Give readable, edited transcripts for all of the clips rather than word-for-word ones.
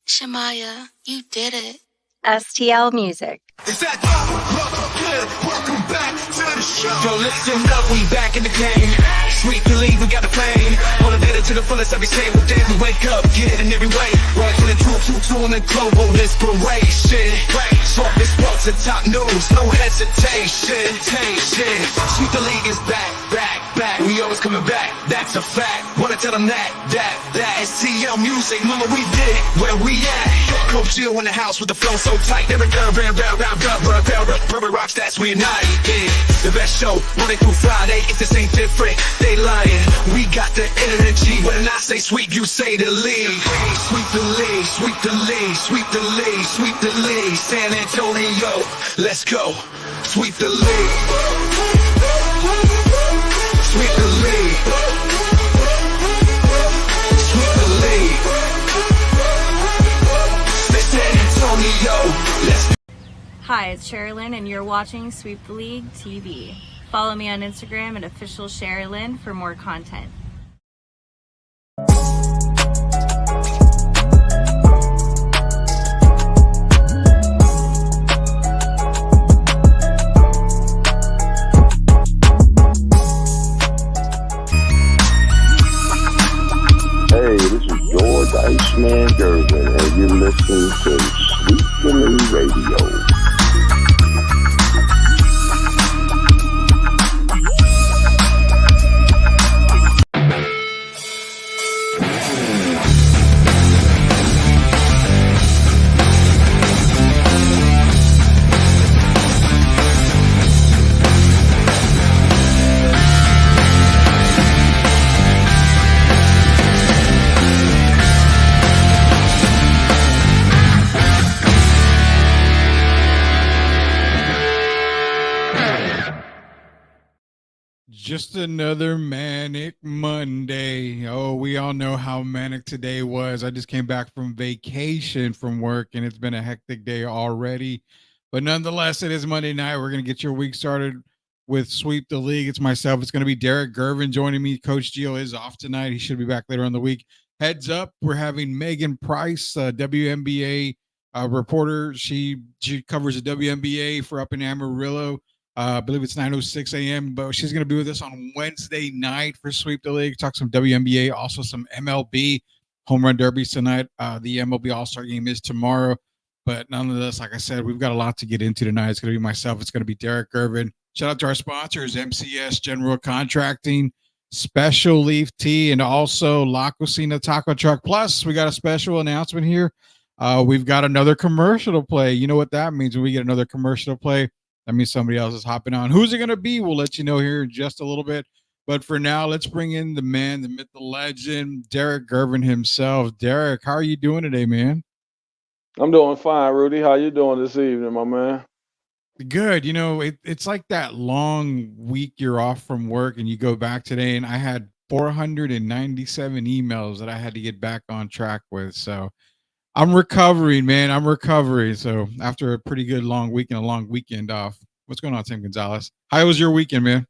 Shamaya, you did it. STL Music. Welcome back to the show. Yo, listen up, we back in the game. Sweet believe we got the plane. Motivated to the fullest every single day. We wake up, get in every way. Right to the two in the global inspiration. Talk this world to top news, no hesitation. Sweet the league is back. We always coming back, that's a fact. Wanna tell them that STL Music, mama, we did it, where we at? Coach Jill in the house with the flow so tight. Every round, rocks, that's we unite. Yeah, the best show, Monday through Friday. If this ain't different, they lying. We got the energy. When I say sweep, you say the league. Sweep the league, sweep the league, sweep the league, sweep the league. San Antonio, let's go. Sweep the league. Sweep the league. Sweep the league. San Antonio, let's go. Hi, it's Sherilyn, and you're watching Sweep the League TV. Follow me on Instagram at official Sherilyn for more content. Hey, this is George Iceman Gervin, and you're listening to Sweet the League Radio. Just another Manic Monday. Oh, we all know how manic today was. I just came back from vacation from work, and it's been a hectic day already. But nonetheless, it is Monday night. We're going to get your week started with Sweep the League. It's myself. It's going to be Derek Gervin joining me. Coach Gio is off tonight. He should be back later on the week. Heads up, we're having Megan Price, WNBA reporter. She covers the WNBA for up in Amarillo. I believe it's 9:06 a.m., but she's going to be with us on Wednesday night for Sweep the League. Talk some WNBA, also some MLB home run derbies tonight. The MLB All-Star game is tomorrow, but nonetheless, like I said, we've got a lot to get into tonight. It's going to be myself. It's going to be Derek Gervin. Shout out to our sponsors, MCS General Contracting, Special Leaf Tea, and also La Cocina Taco Truck. Plus, we got a special announcement here. We've got another commercial to play. You know what that means when we get another commercial to play? That means somebody else is hopping on. Who's it going to be? We'll let you know here in just a little bit. But for now, let's bring in the man, the myth, the legend, Derek Gervin himself. Derek, how are you doing today, man? I'm doing fine, Rudy. How you doing this evening, my man? Good. You know, it's like that long week you're off from work and you go back today, and I had 497 emails that I had to get back on track with. So I'm recovering, man. I'm recovering. So after a pretty good long week and a long weekend off. What's going on, Tim Gonzalez? How was your weekend, man?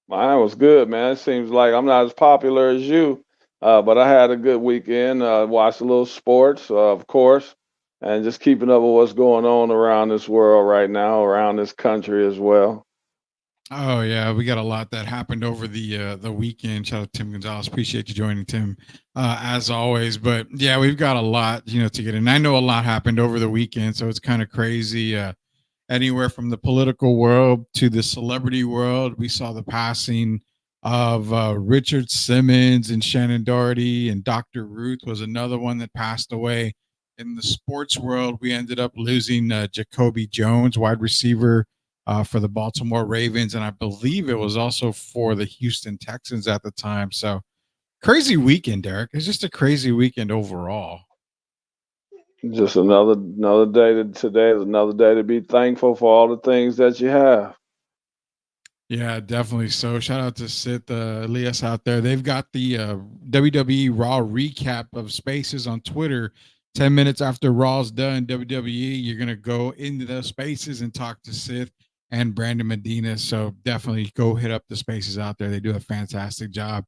Mine was good, man. It seems like I'm not as popular as you, but I had a good weekend. Watched a little sports, of course, and just keeping up with what's going on around this world right now, around this country as well. Oh yeah, we got a lot that happened over the weekend. Shout out to Tim Gonzalez. Appreciate you joining, Tim, as always. But yeah, we've got a lot, to get in. I know a lot happened over the weekend, so it's kind of crazy. Anywhere from the political world to the celebrity world, we saw the passing of Richard Simmons and Shannon Doherty, and Dr. Ruth was another one that passed away. In the sports world, we ended up losing Jacoby Jones, wide receiver for the Baltimore Ravens, and I believe it was also for the Houston Texans at the time. So crazy weekend, Derek. It's just a crazy weekend overall. Just another day. Today is another day to be thankful for all the things that you have. Yeah, definitely. So shout out to Sith Elias out there. They've got the WWE Raw recap of Spaces on Twitter. 10 minutes after Raw's done, WWE, you're going to go into the Spaces and talk to Sith and Brandon Medina. So definitely go hit up the Spaces out there. They do a fantastic job.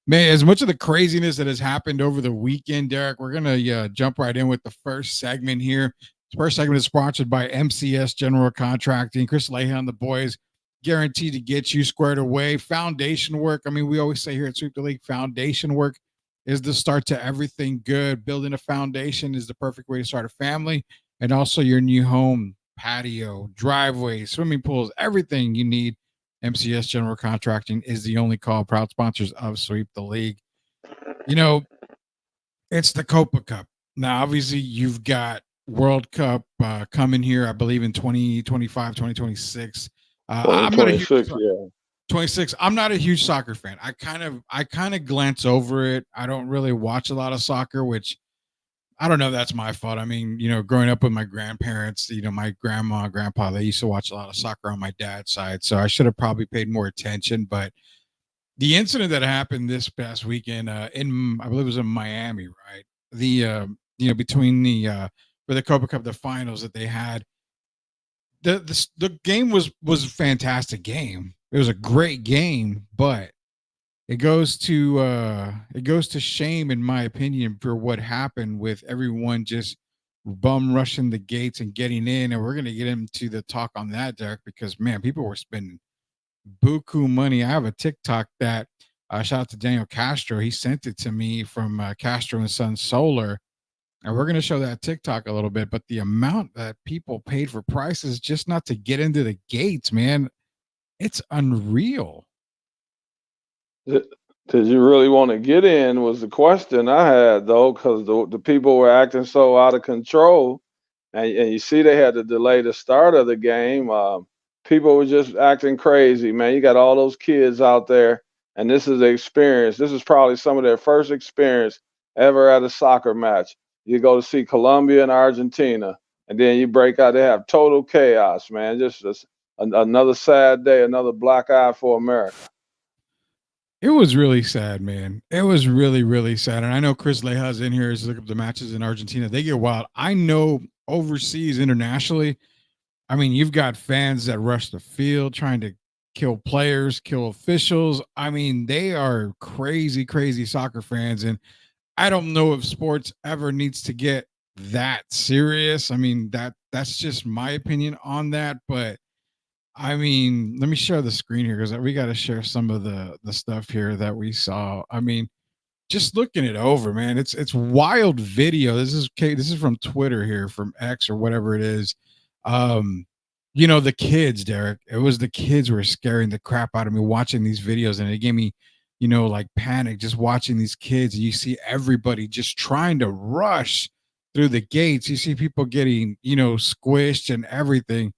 Man, as much of the craziness that has happened over the weekend, Derek, we're gonna jump right in with the first segment here. The first segment is sponsored by MCS General Contracting. Chris Leahy and the boys guaranteed to get you squared away. Foundation work. I mean, we always say here at Sweep the League, foundation work is the start to everything good. Building a foundation is the perfect way to start a family and also your new home, patio, driveway, swimming pools, everything you need. MCS General Contracting is the only call. Proud sponsors of Sweep the League. You know, it's the Copa Cup. Now, obviously, you've got World Cup coming here, I believe, in 2025, 2026. I'm not a huge 2026, yeah. 26. I'm not a huge soccer fan. I kind of glance over it. I don't really watch a lot of soccer, which I don't know. That's my fault. I mean, growing up with my grandparents, my grandma, grandpa, they used to watch a lot of soccer on my dad's side. So I should have probably paid more attention. But the incident that happened this past weekend, I believe it was in Miami, right? Between for the Copa Cup, the finals that they had, the game was a fantastic game. It was a great game, but it goes to shame, in my opinion, for what happened with everyone just bum rushing the gates and getting in. And we're gonna get into the talk on that, Derek, because man, people were spending buku money. I have a TikTok that shout out to Daniel Castro. He sent it to me from Castro and Son Solar. And we're going to show that TikTok a little bit, but the amount that people paid for prices just not to get into the gates, man, it's unreal. Did did you really want to get in was the question I had though, because the people were acting so out of control, and you see they had to delay the start of the game. People were just acting crazy, man. You got all those kids out there, and this is the experience. This is probably some of their first experience ever at a soccer match. You go to see Colombia and Argentina, and then you break out. They have total chaos, man. Just another sad day, another black eye for America. It was really sad, man. It was really, really sad. And I know Chris Leja's in here is look up the matches in Argentina. They get wild. I know overseas, internationally, I mean, you've got fans that rush the field trying to kill players, kill officials. I mean, they are crazy, crazy soccer fans. And I don't know if sports ever needs to get that serious. I mean, that's just my opinion on that. But I mean, let me share the screen here because we got to share some of the stuff here that we saw. I mean, just looking it over, man, it's wild video. This is from Twitter here, from X or whatever it is. Um, the kids, Derek. It was the kids were scaring the crap out of me watching these videos, and it gave me, like panic just watching these kids. And you see everybody just trying to rush through the gates. You see people getting, squished and everything.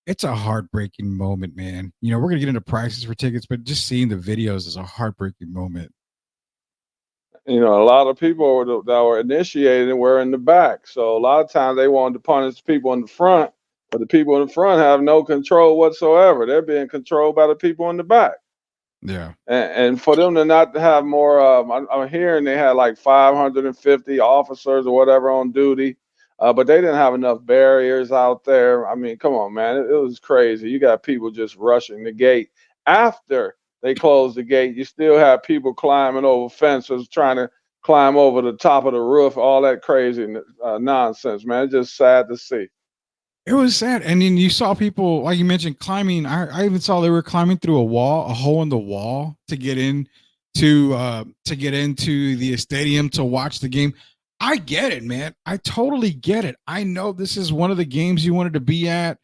It's a heartbreaking moment, man. We're gonna get into prices for tickets, but just seeing the videos is a heartbreaking moment. A lot of people that were initiated were in the back. So a lot of times they wanted to punish people in the front, but the people in the front have no control whatsoever. They're being controlled by the people in the back. Yeah. And for them to not have more, I'm hearing they had like 550 officers or whatever on duty, but they didn't have enough barriers out there. I mean, come on, man, it was crazy. You got people just rushing the gate after they closed the gate. You still have people climbing over fences, trying to climb over the top of the roof, all that crazy nonsense, man. It's just sad to see. It was sad. And then you saw people, like you mentioned, climbing. I even saw they were climbing through a wall, a hole in the wall to get in to get into the stadium to watch the game. I get it, man. I totally get it. I know this is one of the games you wanted to be at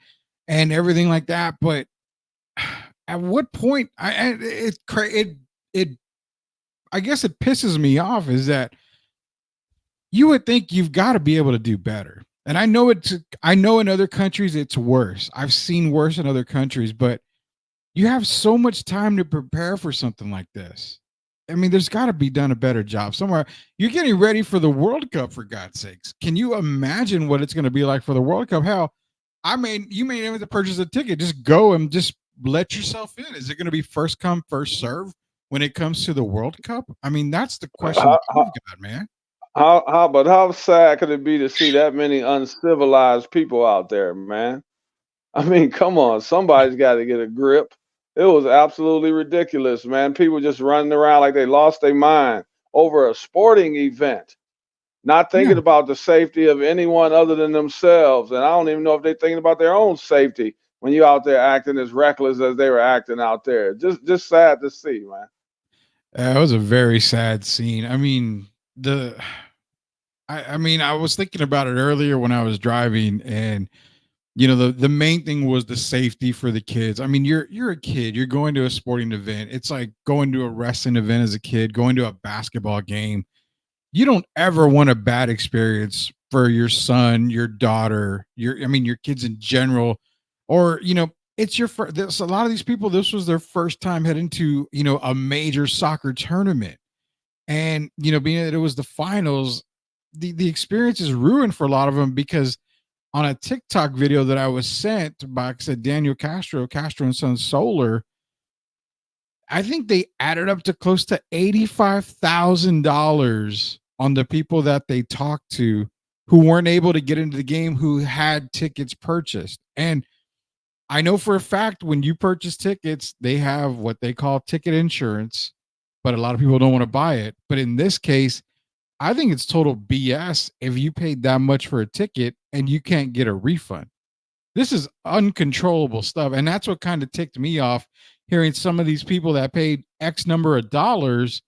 and everything like that, but at what point it I guess it pisses me off is that you would think you've got to be able to do better. And I know in other countries it's worse. I've seen worse in other countries, but you have so much time to prepare for something like this. I mean, there's got to be done a better job somewhere. You're getting ready for the World Cup, for God's sakes. Can you imagine what it's going to be like for the World Cup? Hell, you may even have to purchase a ticket. Just go and just let yourself in. Is it going to be first come, first serve when it comes to the World Cup? I mean, that's the question How, that I've got, man. but how sad could it be to see that many uncivilized people out there, man? I mean, come on, somebody's got to get a grip. It was absolutely ridiculous, man. People just running around like they lost their mind over a sporting event, not thinking Yeah. about the safety of anyone other than themselves. And I don't even know if they're thinking about their own safety when you out there acting as reckless as they were acting out there. Just sad to see, man. It was a very sad scene. I mean, the I mean, I was thinking about it earlier when I was driving, and the main thing was the safety for the kids. I mean, you're a kid, you're going to a sporting event. It's like going to a wrestling event as a kid, going to a basketball game. You don't ever want a bad experience for your son, your daughter, your kids in general, or it's your first. This, a lot of these people, this was their first time heading to a major soccer tournament, and being that it was the finals, the experience is ruined for a lot of them because on a TikTok video that I was sent by, like I said, Daniel Castro and Son Solar, I think they added up to close to $85,000 on the people that they talked to who weren't able to get into the game who had tickets purchased. And I know for a fact when you purchase tickets, they have what they call ticket insurance, but a lot of people don't want to buy it. But in this case, I think it's total BS if you paid that much for a ticket and you can't get a refund. This is uncontrollable stuff. And that's what kind of ticked me off, hearing some of these people that paid X number of dollars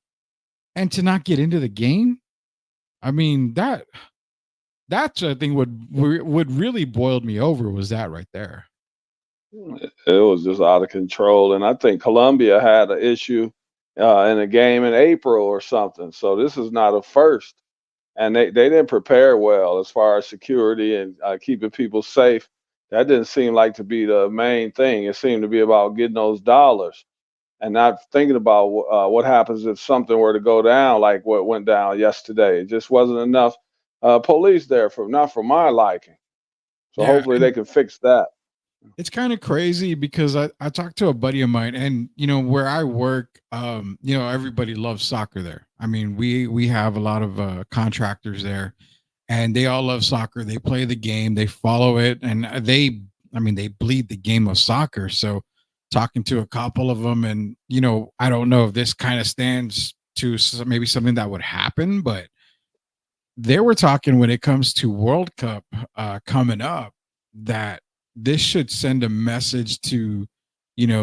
and to not get into the game. I mean, that's I think would really boiled me over was that right there. It was just out of control. And I think Colombia had an issue in a game in April or something. So this is not a first. And they didn't prepare well as far as security and keeping people safe. That didn't seem like to be the main thing. It seemed to be about getting those dollars and not thinking about what happens if something were to go down like what went down yesterday. It just wasn't enough police there for not for my liking. So Yeah, hopefully they and can fix that. it's kind of crazy because I talked to a buddy of mine, and where I work, everybody loves soccer there. I mean, we have a lot of contractors there, and they all love soccer. They play the game, they follow it, and they bleed the game of soccer. So talking to a couple of them, and I don't know if this kind of stands to maybe something that would happen, but they were talking when it comes to World Cup coming up that this should send a message to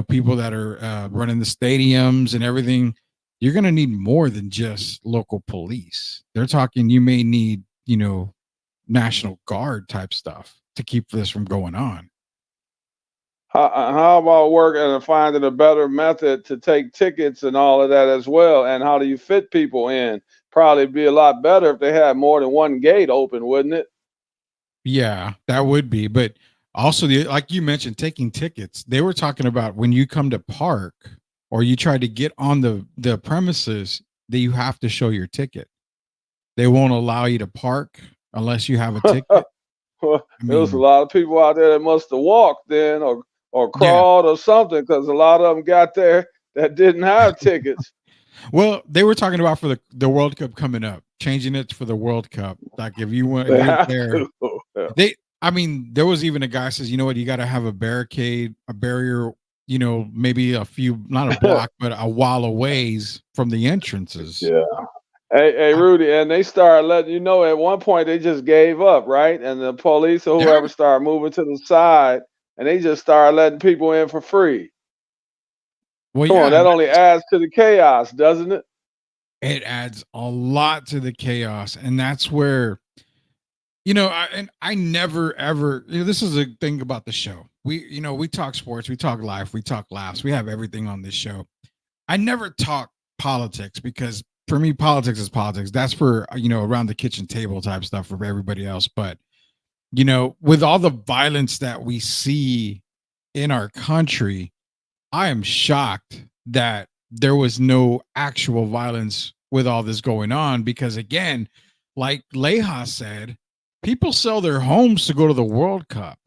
people that are running the stadiums and everything. You're going to need more than just local police. They're talking you may need National Guard type stuff to keep this from going on. How about working and finding a better method to take tickets and all of that as well? And how do you fit people in? Probably be a lot better if they had more than one gate open, wouldn't it? Yeah, that would be. But also, like you mentioned, taking tickets. They were talking about when you come to park or you try to get on the premises that you have to show your ticket. They won't allow you to park unless you have a ticket. Well, I there was a mean, lot of people out there that must have walked then or yeah. crawled or something because a lot of them got there that didn't have tickets. Well, they were talking about for the World Cup coming up, changing it for the World Cup. Like if They you're have there, to. Yeah. I mean, there was even a guy says, you know what, you got to have a barricade, a barrier, maybe a few, not a block, but a while away from the entrances. Yeah. Hey, I, Rudy, and they started letting you know at one point they just gave up, right? And the police or yeah. whoever started moving to the side, and they just started letting people in for free. Well, Come on, yeah, that only adds to the chaos, doesn't it? it adds a lot to the chaos. And that's where, and I never ever, this is a thing about the show. We talk sports, we talk life, we talk laughs, we have everything on this show. I never talk politics because for me, politics is politics. That's for, around the kitchen table type stuff for everybody else. But, with all the violence that we see in our country, I am shocked that there was no actual violence with all this going on because, again, like Leha said, people sell their homes to go to the World Cup.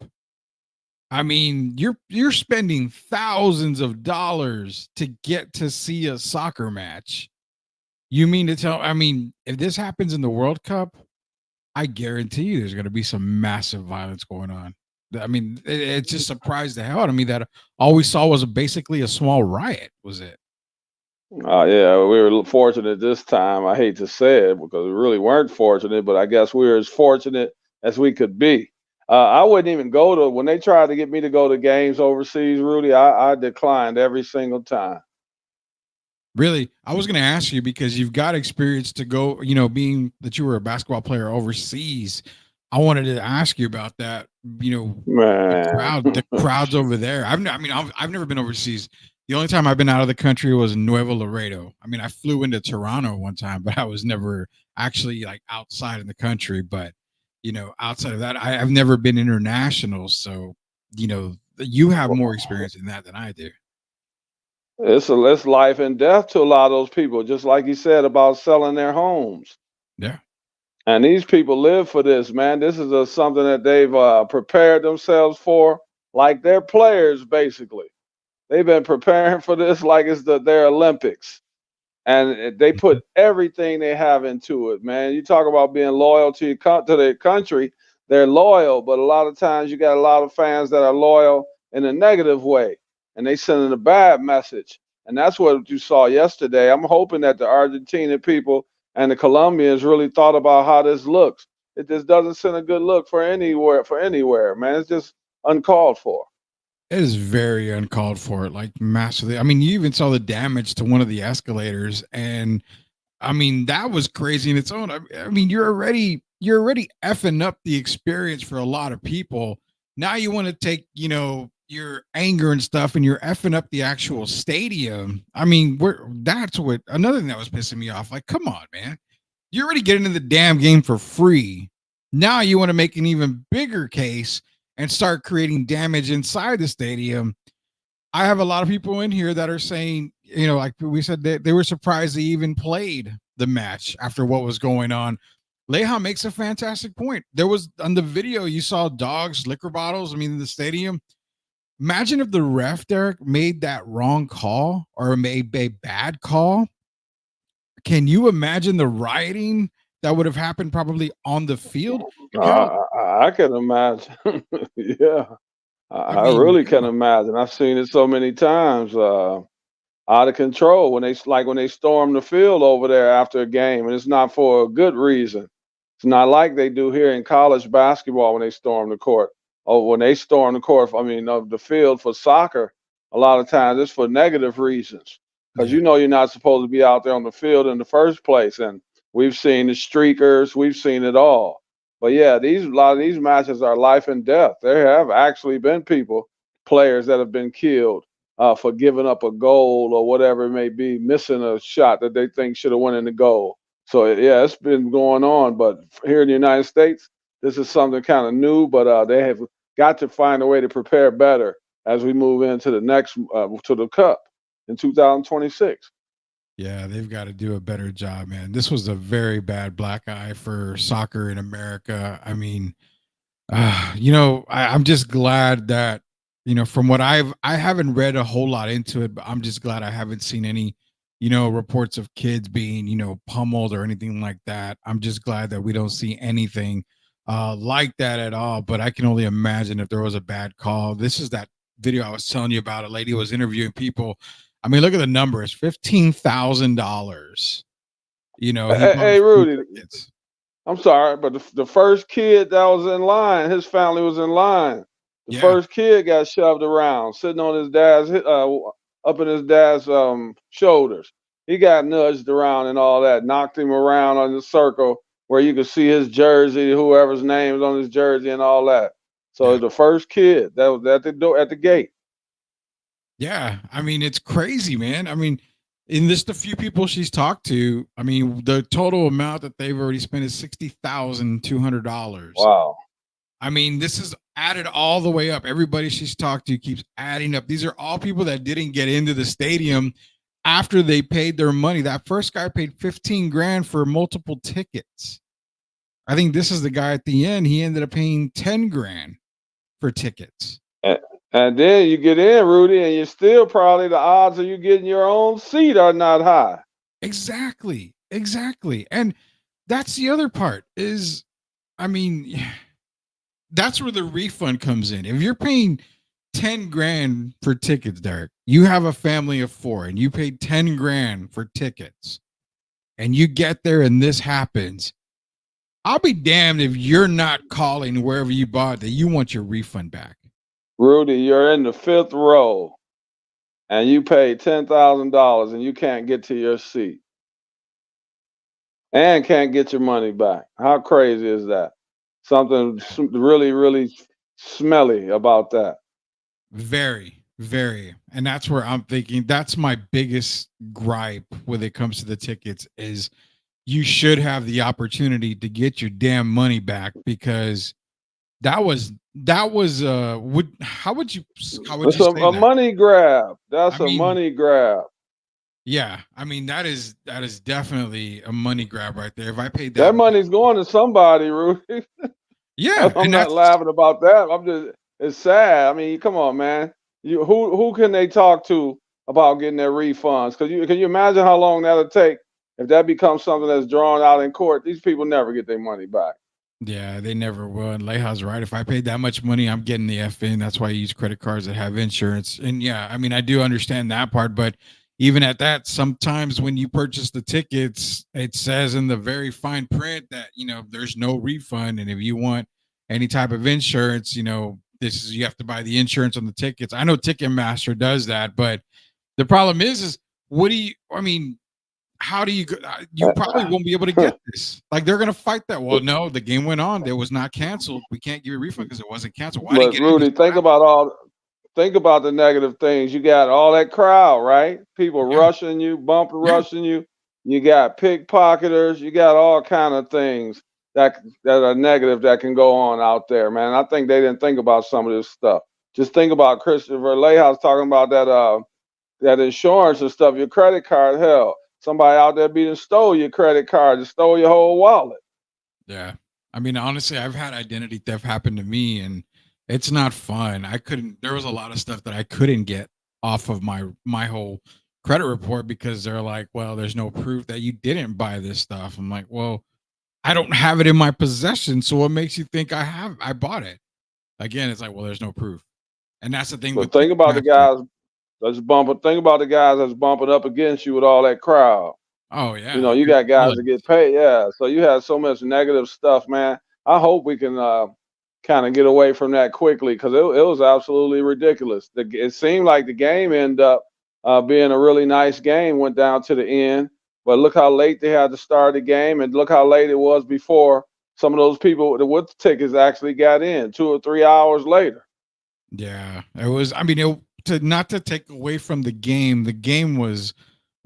I mean, you're spending thousands of dollars to get to see a soccer match. You mean to tell? I mean, if this happens in the World Cup, I guarantee you there's going to be some massive violence going on. I mean, it just surprised the hell out of me that all we saw was basically a small riot. Was it? Yeah, we were fortunate this time. I hate to say it because we really weren't fortunate, but I guess we were as fortunate as we could be. I wouldn't even go to when they tried to get me to go to games overseas, Rudy. I declined every single time. Really, I was going to ask you because you've got experience to go, being that you were a basketball player overseas. I wanted to ask you about that. Man, The crowds over there. I've never been overseas. The only time I've been out of the country was Nuevo Laredo. I mean, I flew into Toronto one time, but I was never actually like outside in the country. But outside of that, I've never been international. So, you have more experience in that than I do. it's life and death to a lot of those people, just like you said about selling their homes. Yeah. And these people live for this, man. This is something that they've prepared themselves for, like they're players, basically. They've been preparing for this like it's their Olympics, and they put everything they have into it, man. You talk about being loyal to to their country. They're loyal, but a lot of times you got a lot of fans that are loyal in a negative way, and they sending a bad message. And that's what you saw yesterday. I'm hoping that the Argentinian people and the Colombians really thought about how this looks. It just doesn't send a good look for anywhere, man. It's just uncalled for. It is very uncalled for, like massively. I mean, you even saw the damage to one of the escalators, and I mean that was crazy in its own. I mean, you're already effing up the experience for a lot of people. Now you want to take your anger and stuff, and you're effing up the actual stadium. I mean, that's what another thing that was pissing me off. Like, come on, man, you're already getting in the damn game for free. Now you want to make an even bigger case and start creating damage inside the stadium. I have a lot of people in here that are saying, like we said, they were surprised they even played the match after what was going on. Leha makes a fantastic point. There was on the video, you saw dogs, liquor bottles, in the stadium. Imagine if the ref, Derek, made that wrong call or made a bad call. Can you imagine the rioting that would have happened probably on the field? Hell, I can imagine. Yeah. I I mean, really can imagine. I've seen it so many times, out of control when they storm the field over there after a game, and it's not for a good reason. It's not like they do here in college basketball when they storm the court. Or when they storm the court, of the field for soccer, a lot of times it's for negative reasons. Because yeah. you're not supposed to be out there on the field in the first place. And we've seen the streakers, we've seen it all. But yeah, a lot of these matches are life and death. There have actually been players that have been killed for giving up a goal or whatever it may be, missing a shot that they think should have went in the goal. So yeah, it's been going on. But here in the United States, this is something kind of new. But they have got to find a way to prepare better as we move into the next to the Cup in 2026. Yeah, they've got to do a better job, man. This was a very bad black eye for soccer in America. I mean, I'm just glad that, from what I haven't read a whole lot into it, but I'm just glad I haven't seen any, reports of kids being, pummeled or anything like that. I'm just glad that we don't see anything like that at all. But I can only imagine if there was a bad call. This is that video I was telling you about. A lady was interviewing people. I mean, look at the numbers, $15,000. He Hey, bought free Rudy, tickets. I'm sorry, but the first kid that was in line, his family was in line. The Yeah, first kid got shoved around, sitting on his dad's up in his dad's shoulders. He got nudged around and all that, knocked him around on the circle where you could see his jersey, whoever's name is on his jersey, and all that. So yeah. the first kid that was at the door at the gate. Yeah, I mean, it's crazy, man. I mean, in just the few people she's talked to, I mean, the total amount that they've already spent is $60,200. Wow. I mean, this is added all the way up. Everybody she's talked to keeps adding up. These are all people that didn't get into the stadium after they paid their money. That first guy paid 15 grand for multiple tickets. I think this is the guy at the end. He ended up paying 10 grand for tickets. And, and then you get in, Rudy, and you're still probably the odds of you getting your own seat are not high. Exactly. Exactly. And that's the other part is, I mean, that's where the refund comes in. If you're paying 10 grand for tickets, Derek, you have a family of 4 and you paid 10 grand for tickets and you get there and this happens, I'll be damned if you're not calling wherever you bought that you want your refund back. Rudy, you're in the 5th row and you paid $10,000 and you can't get to your seat and can't get your money back. How crazy is that? Something really, really smelly about that. Very, very. And that's where I'm thinking that's my biggest gripe when it comes to the tickets is you should have the opportunity to get your damn money back because that was would how would It's you say a that? money grab. I That's a mean, money grab. yeah, I mean that is definitely a money grab right there. If I paid That that much, money's going to somebody, Rudy. yeah, I'm and not that's laughing about that. I'm just it's sad. I mean, come on, man. Who can they talk to about getting their refunds? Can you imagine how long that'll take if that becomes something that's drawn out in court? These people never get their money back. yeah, they never will. And Leha's right. If I paid that much money, I'm getting the F in. That's why I use credit cards that have insurance. And yeah, I mean, I do understand that part, but even at that, sometimes when you purchase the tickets, it says in the very fine print that, there's no refund. And if you want any type of insurance, this is you have to buy the insurance on the tickets. I know Ticketmaster does that, but the problem is what do you I mean, how do you go? You probably won't be able to get this. Like they're gonna fight that. Well, no, the game went on. It was not canceled. We can't give you a refund because it wasn't canceled. Well, I didn't But get in. Rudy, think about the negative things. You got all that crowd, right? People Yeah, rushing you, bumper yeah, rushing you. You got pickpocketers. You got all kind of things that are negative that can go on out there, man. I think they didn't think about some of this stuff. Just think about Christopher Layhouse talking about that insurance and stuff. Your credit card, hell, somebody out there being stole your credit card, just stole your whole wallet. yeah. I mean, honestly, I've had identity theft happen to me, and it's not fun. I couldn't. There was a lot of stuff that I couldn't get off of my whole credit report because they're like, well, there's no proof that you didn't buy this stuff. I'm like, well, I don't have it in my possession, so what makes you think I bought it? Again, it's like, well, there's no proof. And that's the thing But with think about the Ticketmaster. guys that's bumping. Think about the guys that's bumping up against you with all that crowd. Oh You yeah, know, like you you're got guys that villains. get paid. Yeah. So you have so much negative stuff, man. I hope we can kind of get away from that quickly because it was absolutely ridiculous. It seemed like the game ended up being a really nice game, went down to the end. But look how late they had to start the game, and look how late it was before some of those people with the tickets actually got in 2 or 3 hours later. Yeah, it was. I mean, to not to take away from the game. The game was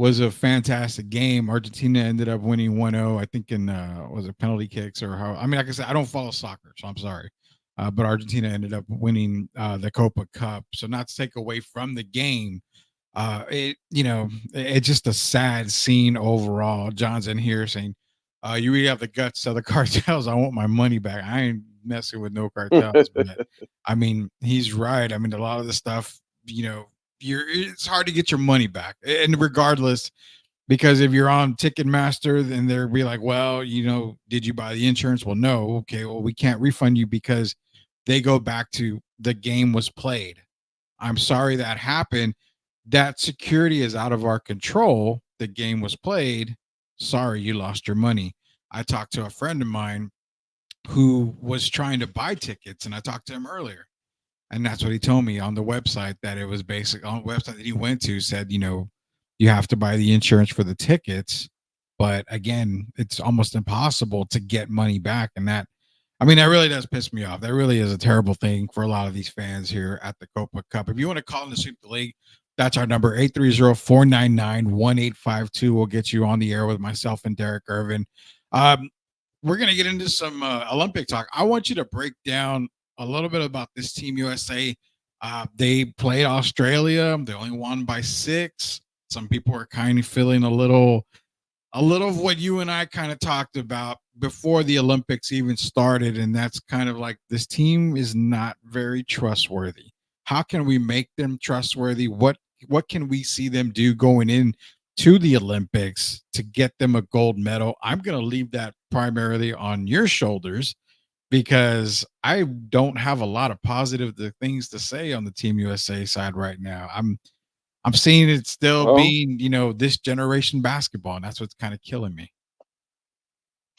a fantastic game. Argentina ended up winning 1-0. I think in was it penalty kicks or how? I mean, like I said, I don't follow soccer, so I'm sorry. But Argentina ended up winning the Copa Cup. So not to take away from the game, it's just a sad scene overall. John's in here saying, you really have the guts of the cartels. I want my money back. I ain't messing with no cartels. But I mean, he's right. I mean, a lot of the stuff, it's hard to get your money back. And regardless, because if you're on Ticketmaster, then they'll be like, well, did you buy the insurance? Well, no. Okay, well, we can't refund you because they go back to the game was played. I'm sorry that happened. That security is out of our control. The game was played. Sorry, you lost your money. I talked to a friend of mine who was trying to buy tickets, and I talked to him earlier. And that's what he told me on the website that it was basic on the website that he went to said, you have to buy the insurance for the tickets. But again, it's almost impossible to get money back. And that really does piss me off. That really is a terrible thing for a lot of these fans here at the Copa Cup. If you want to call in the Sweep the League, that's our number 830-499-1852. We'll get you on the air with myself and Derek Irvin. We're going to get into some Olympic talk. I want you to break down a little bit about this Team USA. They played Australia. They only won by 6. Some people are kind of feeling a little of what you and I kind of talked about before the Olympics even started. And that's kind of like this team is not very trustworthy. How can we make them trustworthy? What can we see them do going in to the Olympics to get them a gold medal? I'm going to leave that primarily on your shoulders because I don't have a lot of positive things to say on the Team USA side right now. I'm seeing it still Well, being, this generation basketball, and that's what's kind of killing me.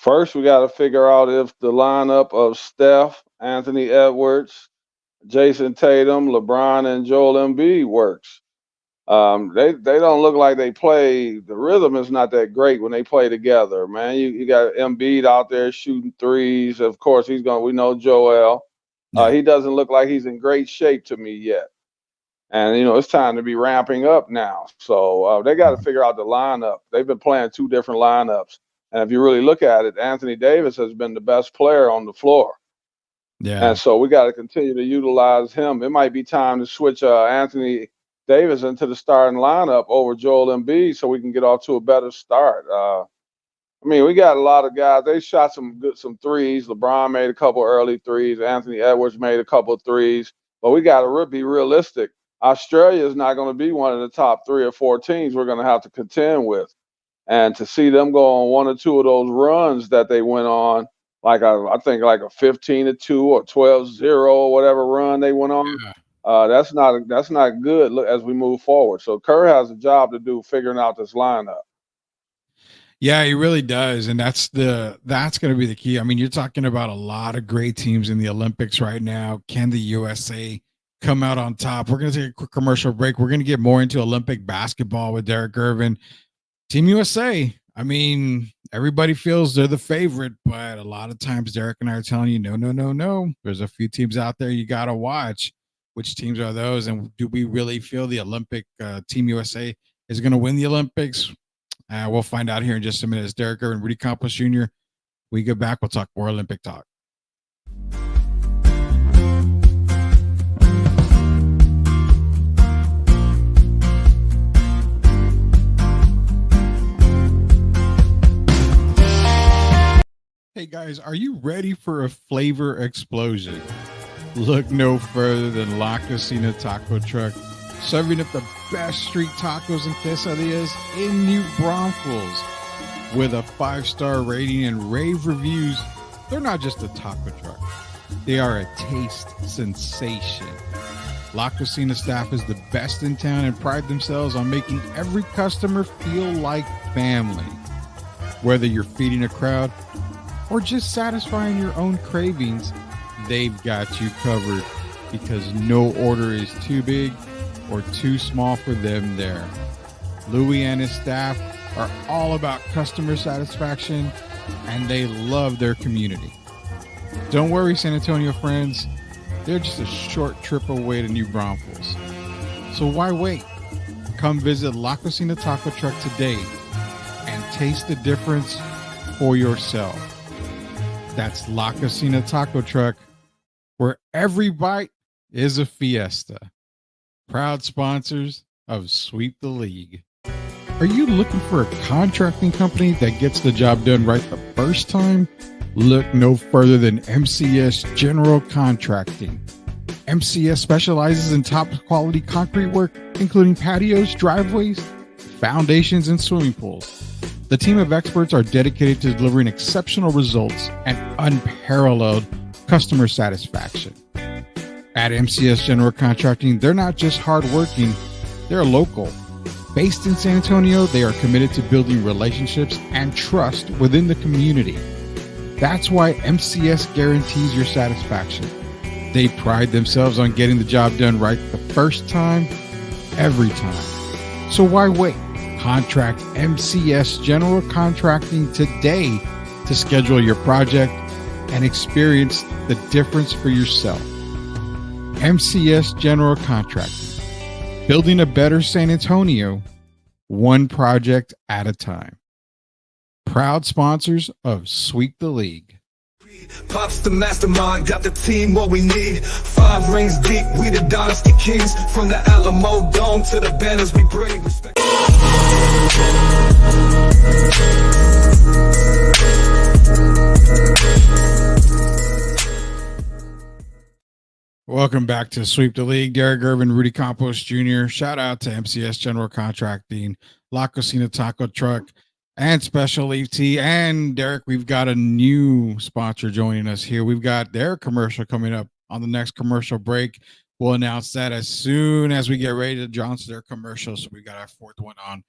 first we got to figure out if the lineup of Steph, Anthony Edwards, Jason Tatum, LeBron, and Joel Embiid works. They don't look like they play. The rhythm is not that great when they play together, man. You got Embiid out there shooting threes. Of course, he's going. We know Joel. Yeah. He doesn't look like he's in great shape to me yet. And it's time to be ramping up now. So they got to figure out the lineup. They've been playing two different lineups, and if you really look at it, Anthony Davis has been the best player on the floor. Yeah. And so we got to continue to utilize him. It might be time to switch Anthony Davis into the starting lineup over Joel Embiid so we can get off to a better start. We got a lot of guys. They shot some threes. LeBron made a couple early threes. Anthony Edwards made a couple threes. But we got to be realistic. Australia is not going to be one of the top 3 or 4 teams we're going to have to contend with. And to see them go on one or two of those runs that they went on, like I think like a 15-2 or 12-0 or whatever run they went on, Yeah. that's not good as we move forward. So Kerr has a job to do figuring out this lineup. Yeah, he really does. And that's going to be the key. I mean, you're talking about a lot of great teams in the Olympics right now. Can the USA come out on top? We're going to take a quick commercial break. We're going to get more into Olympic basketball with Derek Irvin. Team USA, I mean, everybody feels they're the favorite, but a lot of times Derek and I are telling you, no, no, no, no. There's a few teams out there you got to watch. Which teams are those? And do we really feel the Olympic Team USA is going to win the Olympics? We'll find out here in just a minute. It's Derek Irvin, Rudy Campos Jr. We get back, we'll talk more Olympic talk. Hey guys, are you ready for a flavor explosion? Look no further than La Cocina Taco Truck, serving up the best street tacos and quesadillas in New Braunfels. With a 5-star rating and rave reviews, they're not just a taco truck. They are a taste sensation. La Cocina staff is the best in town and pride themselves on making every customer feel like family. Whether you're feeding a crowd or just satisfying your own cravings, they've got you covered because no order is too big or too small for them there. Louis and his staff are all about customer satisfaction and they love their community. Don't worry, San Antonio friends, they're just a short trip away to New Braunfels. So why wait? Come visit La Cocina Taco Truck today and taste the difference for yourself. That's La Cocina Taco Truck, where every bite is a fiesta. Proud sponsors of Sweep the League. Are you looking for a contracting company that gets the job done right the first time? Look no further than MCS General Contracting. MCS specializes in top quality concrete work, including patios, driveways, foundations, and swimming pools. The team of experts are dedicated to delivering exceptional results and unparalleled customer satisfaction. At MCS General Contracting, they're not just hardworking, they're local. Based in San Antonio, they are committed to building relationships and trust within the community. That's why MCS guarantees your satisfaction. They pride themselves on getting the job done right the first time, every time. So why wait? Contract MCS General Contracting today to schedule your project and experience the difference for yourself. MCS General Contracting, building a better San Antonio, one project at a time. Proud sponsors of Sweep the League. Pops the mastermind, got the team what we need. 5 rings deep, we the dynasty kings. From the Alamo Dome to the banners we bring. Respect. Welcome back to Sweep the League. Derek Irvin, Rudy Campos Jr. Shout out to MCS General Contracting, La Cocina Taco Truck. And Special Leaf Tea. And Derek, we've got a new sponsor joining us here. We've got their commercial coming up on the next commercial break. We'll announce that as soon as we get ready to launch their commercial. So we got our fourth one on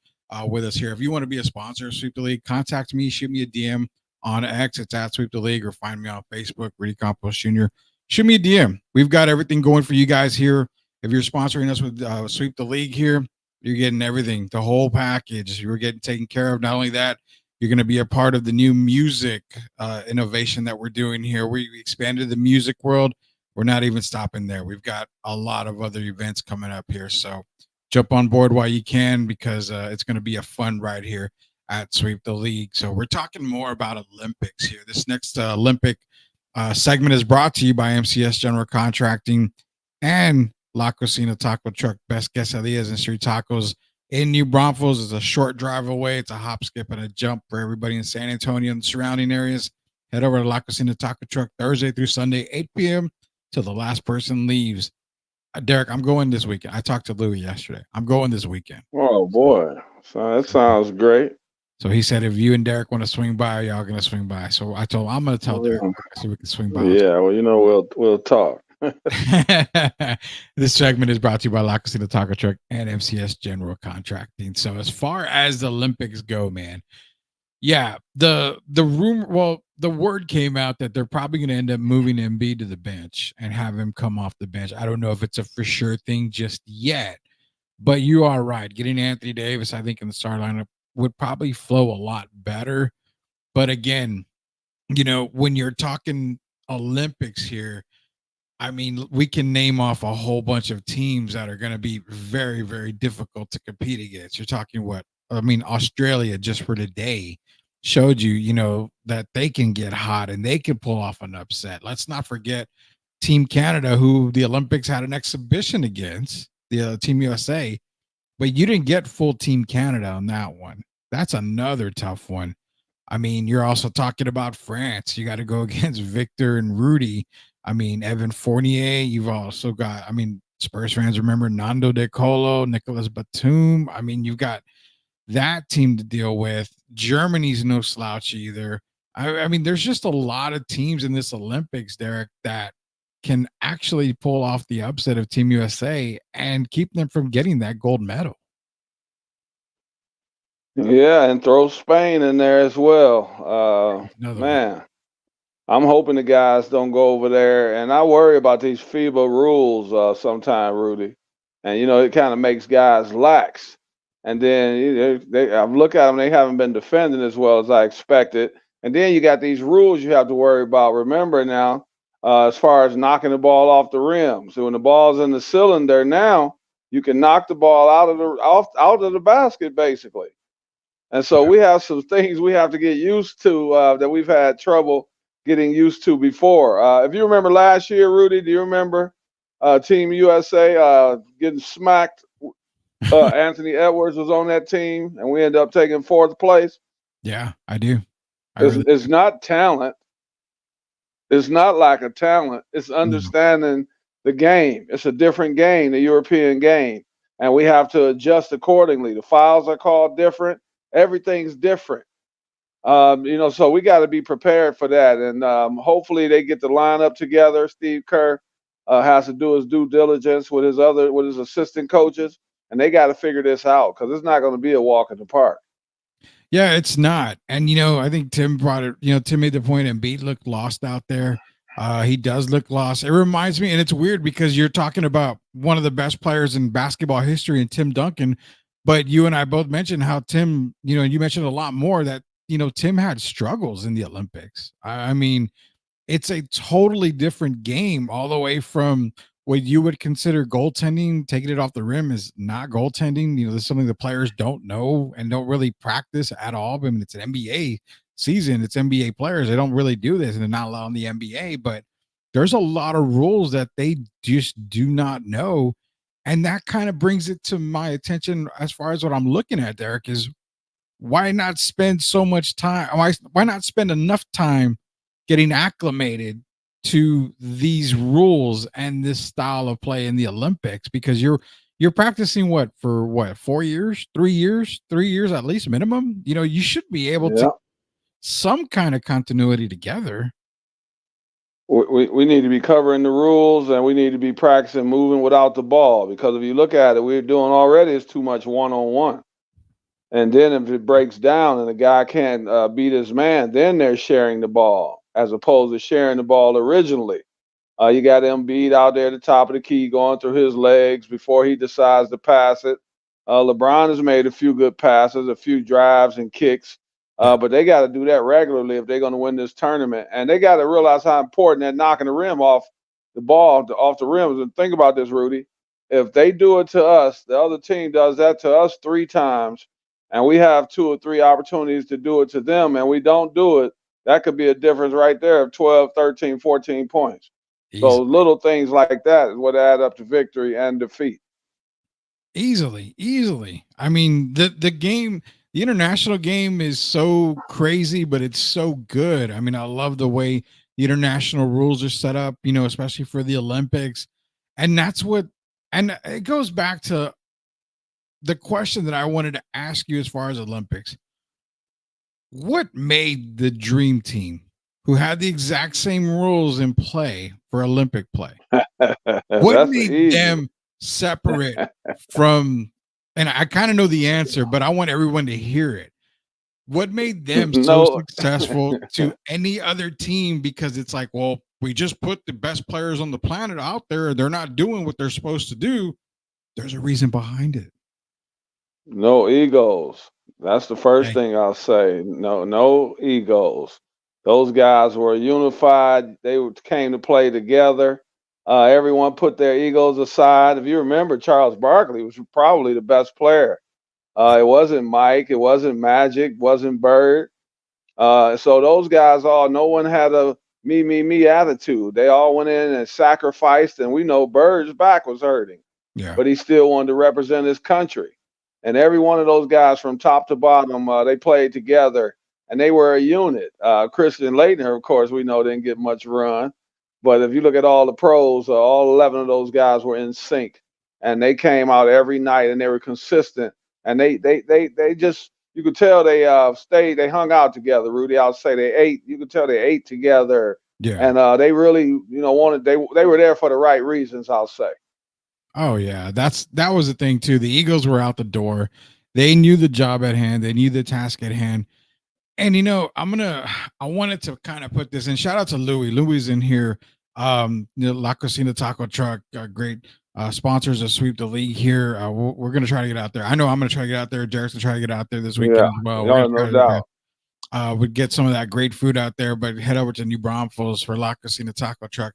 with us here. If you want to be a sponsor of Sweep the League, contact me, shoot me a DM on X. It's at Sweep the League, or find me on Facebook, Rudy Campos Jr. Shoot me a DM. We've got everything going for you guys here. If you're sponsoring us with Sweep the League here, you're getting everything, the whole package. You're getting taken care of. Not only that, you're going to be a part of the new music innovation that we're doing here. We expanded the music world. We're not even stopping there. We've got a lot of other events coming up here. So jump on board while you can, because it's going to be a fun ride here at Sweep the League. So we're talking more about Olympics here. This next Olympic segment is brought to you by MCS General Contracting and La Cocina Taco Truck. Best quesadillas and street tacos in New Braunfels. Is a short drive away. It's a hop, skip, and a jump for everybody in San Antonio and the surrounding areas. Head over to La Cocina Taco Truck Thursday through Sunday, 8 p.m. till the last person leaves. Derek, I'm going this weekend. I talked to Louis yesterday. I'm going this weekend. Oh boy, so that sounds great. So he said, if you and Derek want to swing by, y'all going to swing by. So I told him, I'm going to tell Derek so we can swing by. Yeah, well, we'll talk. This segment is brought to you by La Cocina Taco Truck and MCS General Contracting. So as far as the Olympics go, man, yeah, the word came out that they're probably going to end up moving Embiid to the bench and have him come off the bench. I don't know if it's a for sure thing just yet, but you are right. Getting Anthony Davis, I think, in the start lineup would probably flow a lot better. But again, when you're talking Olympics here, I mean, we can name off a whole bunch of teams that are going to be very, very difficult to compete against. You're talking Australia just for today showed you, that they can get hot and they can pull off an upset. Let's not forget Team Canada, who the Olympics had an exhibition against, the Team USA, but you didn't get full Team Canada on that one. That's another tough one. I mean, you're also talking about France. You got to go against Victor and Rudy. I mean, Evan Fournier. You've also got, Spurs fans remember Nando De Colo, Nicholas Batum. I mean, you've got that team to deal with. Germany's no slouch either. I mean, there's just a lot of teams in this Olympics, Derek, that can actually pull off the upset of Team USA and keep them from getting that gold medal. Yeah, and throw Spain in there as well. Man, I'm hoping the guys don't go over there. And I worry about these FIBA rules sometime, Rudy. And, it kind of makes guys lax. And then I look at them, they haven't been defending as well as I expected. And then you got these rules you have to worry about. Remember now, as far as knocking the ball off the rim. So when the ball's in the cylinder now, you can knock the ball out of the basket, basically. And so we have some things we have to get used to that we've had trouble getting used to before. If you remember last year, Rudy, do you remember Team USA getting smacked? Anthony Edwards was on that team, and we ended up taking fourth place. Yeah, I do. It's not talent. It's not lack of talent. It's understanding the game. It's a different game, the European game, and we have to adjust accordingly. The fouls are called different. Everything's different. So we got to be prepared for that. And hopefully they get the lineup together. Steve Kerr has to do his due diligence with his assistant coaches, and they got to figure this out because it's not going to be a walk in the park. Yeah, it's not. And, I think Tim brought it, Tim made the point, Embiid looked lost out there. He does look lost. It reminds me, and it's weird because you're talking about one of the best players in basketball history in Tim Duncan, but you and I both mentioned how Tim, you mentioned a lot more that, Tim had struggles in the Olympics. I mean, it's a totally different game all the way from what you would consider goaltending. Taking it off the rim is not goaltending. This is something the players don't know and don't really practice at all. I mean, it's an NBA season. It's NBA players. They don't really do this, and they're not allowed in the NBA, but there's a lot of rules that they just do not know. And that kind of brings it to my attention as far as what I'm looking at, Derek, is why not spend so much time? Why not spend enough time getting acclimated to these rules and this style of play in the Olympics? Because you're you're practicing what for what 4 years, 3 years, 3 years at least minimum. You should be able to Yeah. some kind of continuity together. We need to be covering the rules and we need to be practicing moving without the ball because if you look at it, we're doing already is too much one on one. And then if it breaks down and the guy can't beat his man, then they're sharing the ball as opposed to sharing the ball originally. You got Embiid out there at the top of the key going through his legs before he decides to pass it. LeBron has made a few good passes, a few drives and kicks, Yeah, but they got to do that regularly if they're going to win this tournament. And they got to realize how important that knocking the rim off the ball, off the rim is. And think about this, Rudy. If they do it to us, the other team does that to us 3 times, and we have 2 or 3 opportunities to do it to them, and we don't do it, that could be a difference right there of 12, 13, 14 points. So easily, little things like that is what add up to victory and defeat. easily. I mean, the international game is so crazy, but it's so good. I mean, I love the way the international rules are set up. Especially for the Olympics, and that's what. And it goes back to the question that I wanted to ask you as far as Olympics. What made the dream team, who had the exact same rules in play for Olympic play, what That's made easy. them separate from, and I kind of know the answer, but I want everyone to hear it. What made them so No, successful to any other team? Because it's like, well, we just put the best players on the planet out there. They're not doing what they're supposed to do. There's a reason behind it. no egos. That's the first Hey, thing I'll say. No, no egos. Those guys were unified. Came to play together. Everyone put their egos aside. If you remember, Charles Barkley was probably the best player. It wasn't Mike. It wasn't Magic. Wasn't Bird. So those guys no one had a me attitude. They all went in and sacrificed, and we know Bird's back was hurting, yeah, but he still wanted to represent his country. And every one of those guys from top to bottom, they played together and they were a unit. Christian Laettner, of course, we know didn't get much run. But if you look at all the pros, all 11 of those guys were in sync and they came out every night and they were consistent. And they just, you could tell they they hung out together, Rudy. I'll say they ate, you could tell they ate together. yeah. And they really, wanted, they were there for the right reasons, I'll say. Oh yeah, that was the thing too. The Eagles were out the door. They knew the job at hand. They knew the task at hand. And I wanted to kind of put this in. Shout out to Louis. Louis is in here. La Cocina Taco Truck, great sponsors of Sweep the League here. We're gonna try to get out there. I know I'm gonna try to get out there. Jarek's gonna try to get out there this weekend Yeah, as well. We're no, gonna no try to doubt. we get some of that great food out there, but head over to New Braunfels for La Cocina Taco Truck.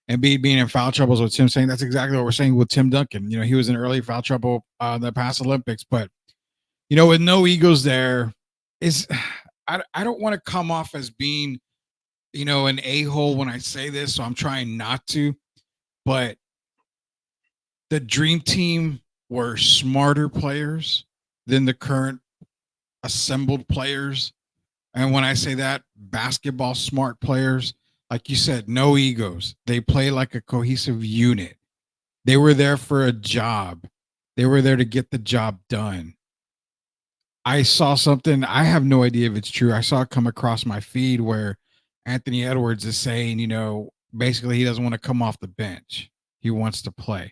And being in foul troubles with Tim saying that's exactly what we're saying with Tim Duncan. He was in early foul trouble the past Olympics, but with no egos there, is I don't want to come off as being, an a-hole when I say this, so I'm trying not to, but the dream team were smarter players than the current assembled players. And when I say that, basketball smart players, like you said, no egos. They play like a cohesive unit. They were there for a job. They were there to get the job done. I saw something, I have no idea if it's true. I saw it come across my feed where Anthony Edwards is saying, basically he doesn't want to come off the bench. He wants to play.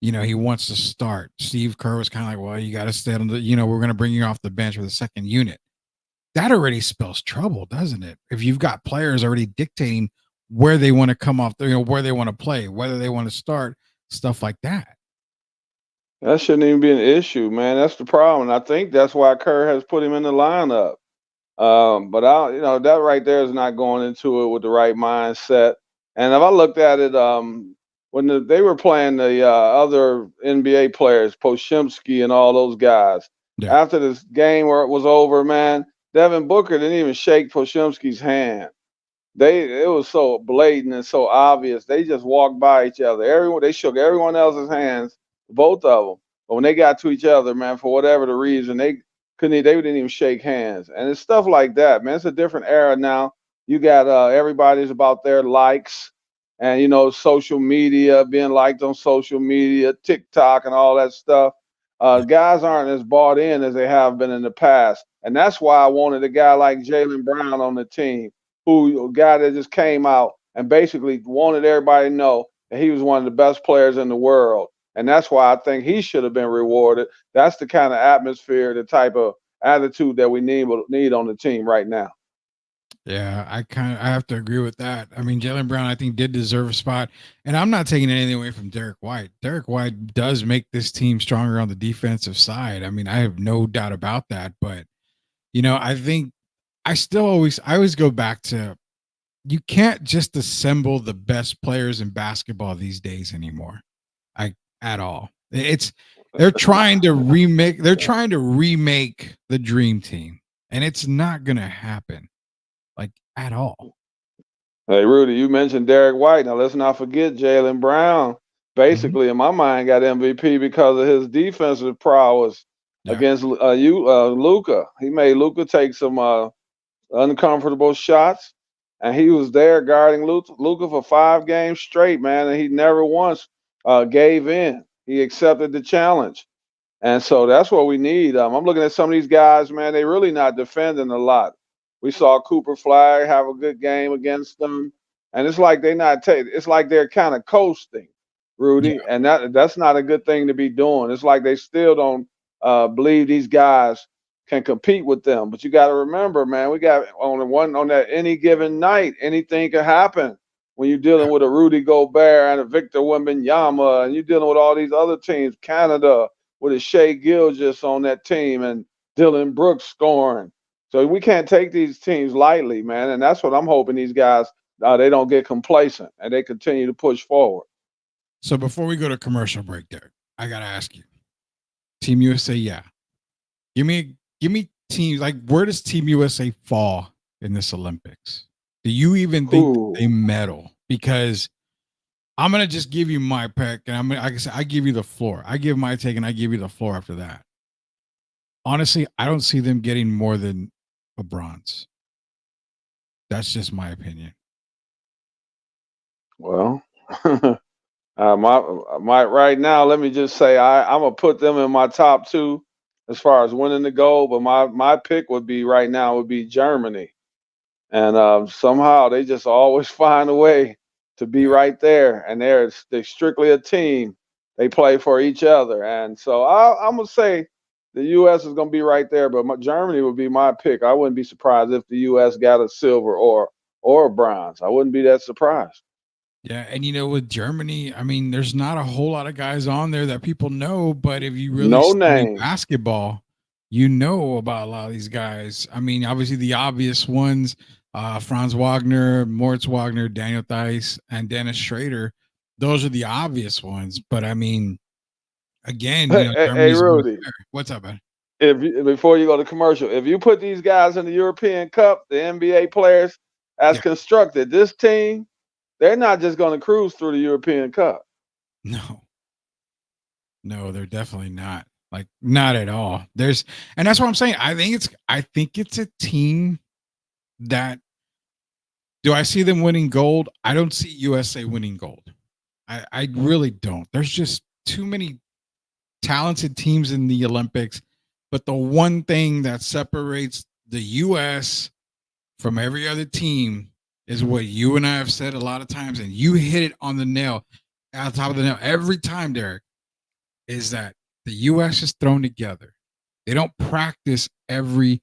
He wants to start. Steve Kerr was kind of like, well, you got to stay on the, we're going to bring you off the bench for the second unit. That already spells trouble, doesn't it? If you've got players already dictating where they want to come off, where they want to play, whether they want to start, stuff like that. That shouldn't even be an issue, man. That's the problem. And I think that's why Kerr has put him in the lineup. But that right there is not going into it with the right mindset. And if I looked at it, when they were playing the other NBA players, Poshimski and all those guys, Yeah. after this game where it was over, man, Devin Booker didn't even shake Poshimski's hand. It was so blatant and so obvious. They just walked by each other. They shook everyone else's hands, both of them. But when they got to each other, man, for whatever the reason, they didn't even shake hands. And it's stuff like that, man. It's a different era now. You got everybody's about their likes. and social media, being liked on social media, TikTok, and all that stuff. Guys aren't as bought in as they have been in the past, and that's why I wanted a guy like Jalen Brown on the team, a guy that just came out and basically wanted everybody to know that he was one of the best players in the world, and that's why I think he should have been rewarded. That's the kind of atmosphere, the type of attitude that we need on the team right now. Yeah, I have to agree with that. I mean, Jalen Brown, I think, did deserve a spot, and I'm not taking anything away from Derek White. Derek White does make this team stronger on the defensive side. I mean, I have no doubt about that. But I think I always go back to, you can't just assemble the best players in basketball these days anymore. At all. They're trying to remake the dream team, and it's not gonna happen, like, at all. Hey, Rudy, you mentioned Derek White. Now let's not forget Jalen Brown. Mhm. Basically, in my mind, got MVP because of his defensive prowess Yeah. against Luca. He made Luca take some uncomfortable shots, and he was there guarding Luca for 5 games straight, man. And he never once gave in. He accepted the challenge. And so that's what we need. I'm looking at some of these guys, man. They really not defending a lot. We saw Cooper Flag have a good game against them, and it's like they not taking. It's like they're kind of coasting, Yeah. Rudy, and that's not a good thing to be doing. It's like they still don't believe these guys can compete with them. But you got to remember, man, we got on that any given night, anything can happen when you're dealing with a Rudy Gobert and a Victor Wembanyama, and you're dealing with all these other teams, Canada with a Shea Gilgis on that team and Dylan Brooks scoring. So we can't take these teams lightly, man. And that's what I'm hoping these guys they don't get complacent and they continue to push forward. So before we go to commercial break, Derek, I gotta ask you, Team USA, yeah. Give me teams, like, where does Team USA fall in this Olympics? Do you even think that they Ooh, medal? Because I'm gonna just give you my pick, and like I said, I give you the floor. I give my take, and I give you the floor after that. Honestly, I don't see them getting more than a bronze. That's just my opinion. well, my right now, let me just say I'm gonna put them in my top two as far as winning the gold. But my pick would be right now would be Germany. And somehow they just always find a way to be Yeah. right there, and they're strictly a team. They play for each other, and so I'm gonna say the U.S. is gonna be right there, but Germany would be my pick. I wouldn't be surprised if the U.S. got a silver or a bronze. I wouldn't be that surprised. Yeah, and with Germany, I mean, there's not a whole lot of guys on there that people know, but if you really No study names. basketball, you know about a lot of these guys. I mean, obviously the obvious ones, Franz Wagner, Moritz Wagner, Daniel Theiss, and Dennis Schrader. Those are the obvious ones. But I mean, again, Hey, Germany's right Rudy, there. What's up, man? before you go to commercial, if you put these guys in the European Cup, the NBA players as Yeah. constructed, this team they're not just going to cruise through the European Cup. No, no, they're definitely not. Like, not at all. And that's what I'm saying. I think it's a team that, do I see them winning gold? I don't see USA winning gold. I really don't. There's just too many talented teams in the Olympics. But the one thing that separates the US from every other team is what you and I have said a lot of times, and you hit it on the nail, on top of the nail every time, Derek, is that the US is thrown together. They don't practice every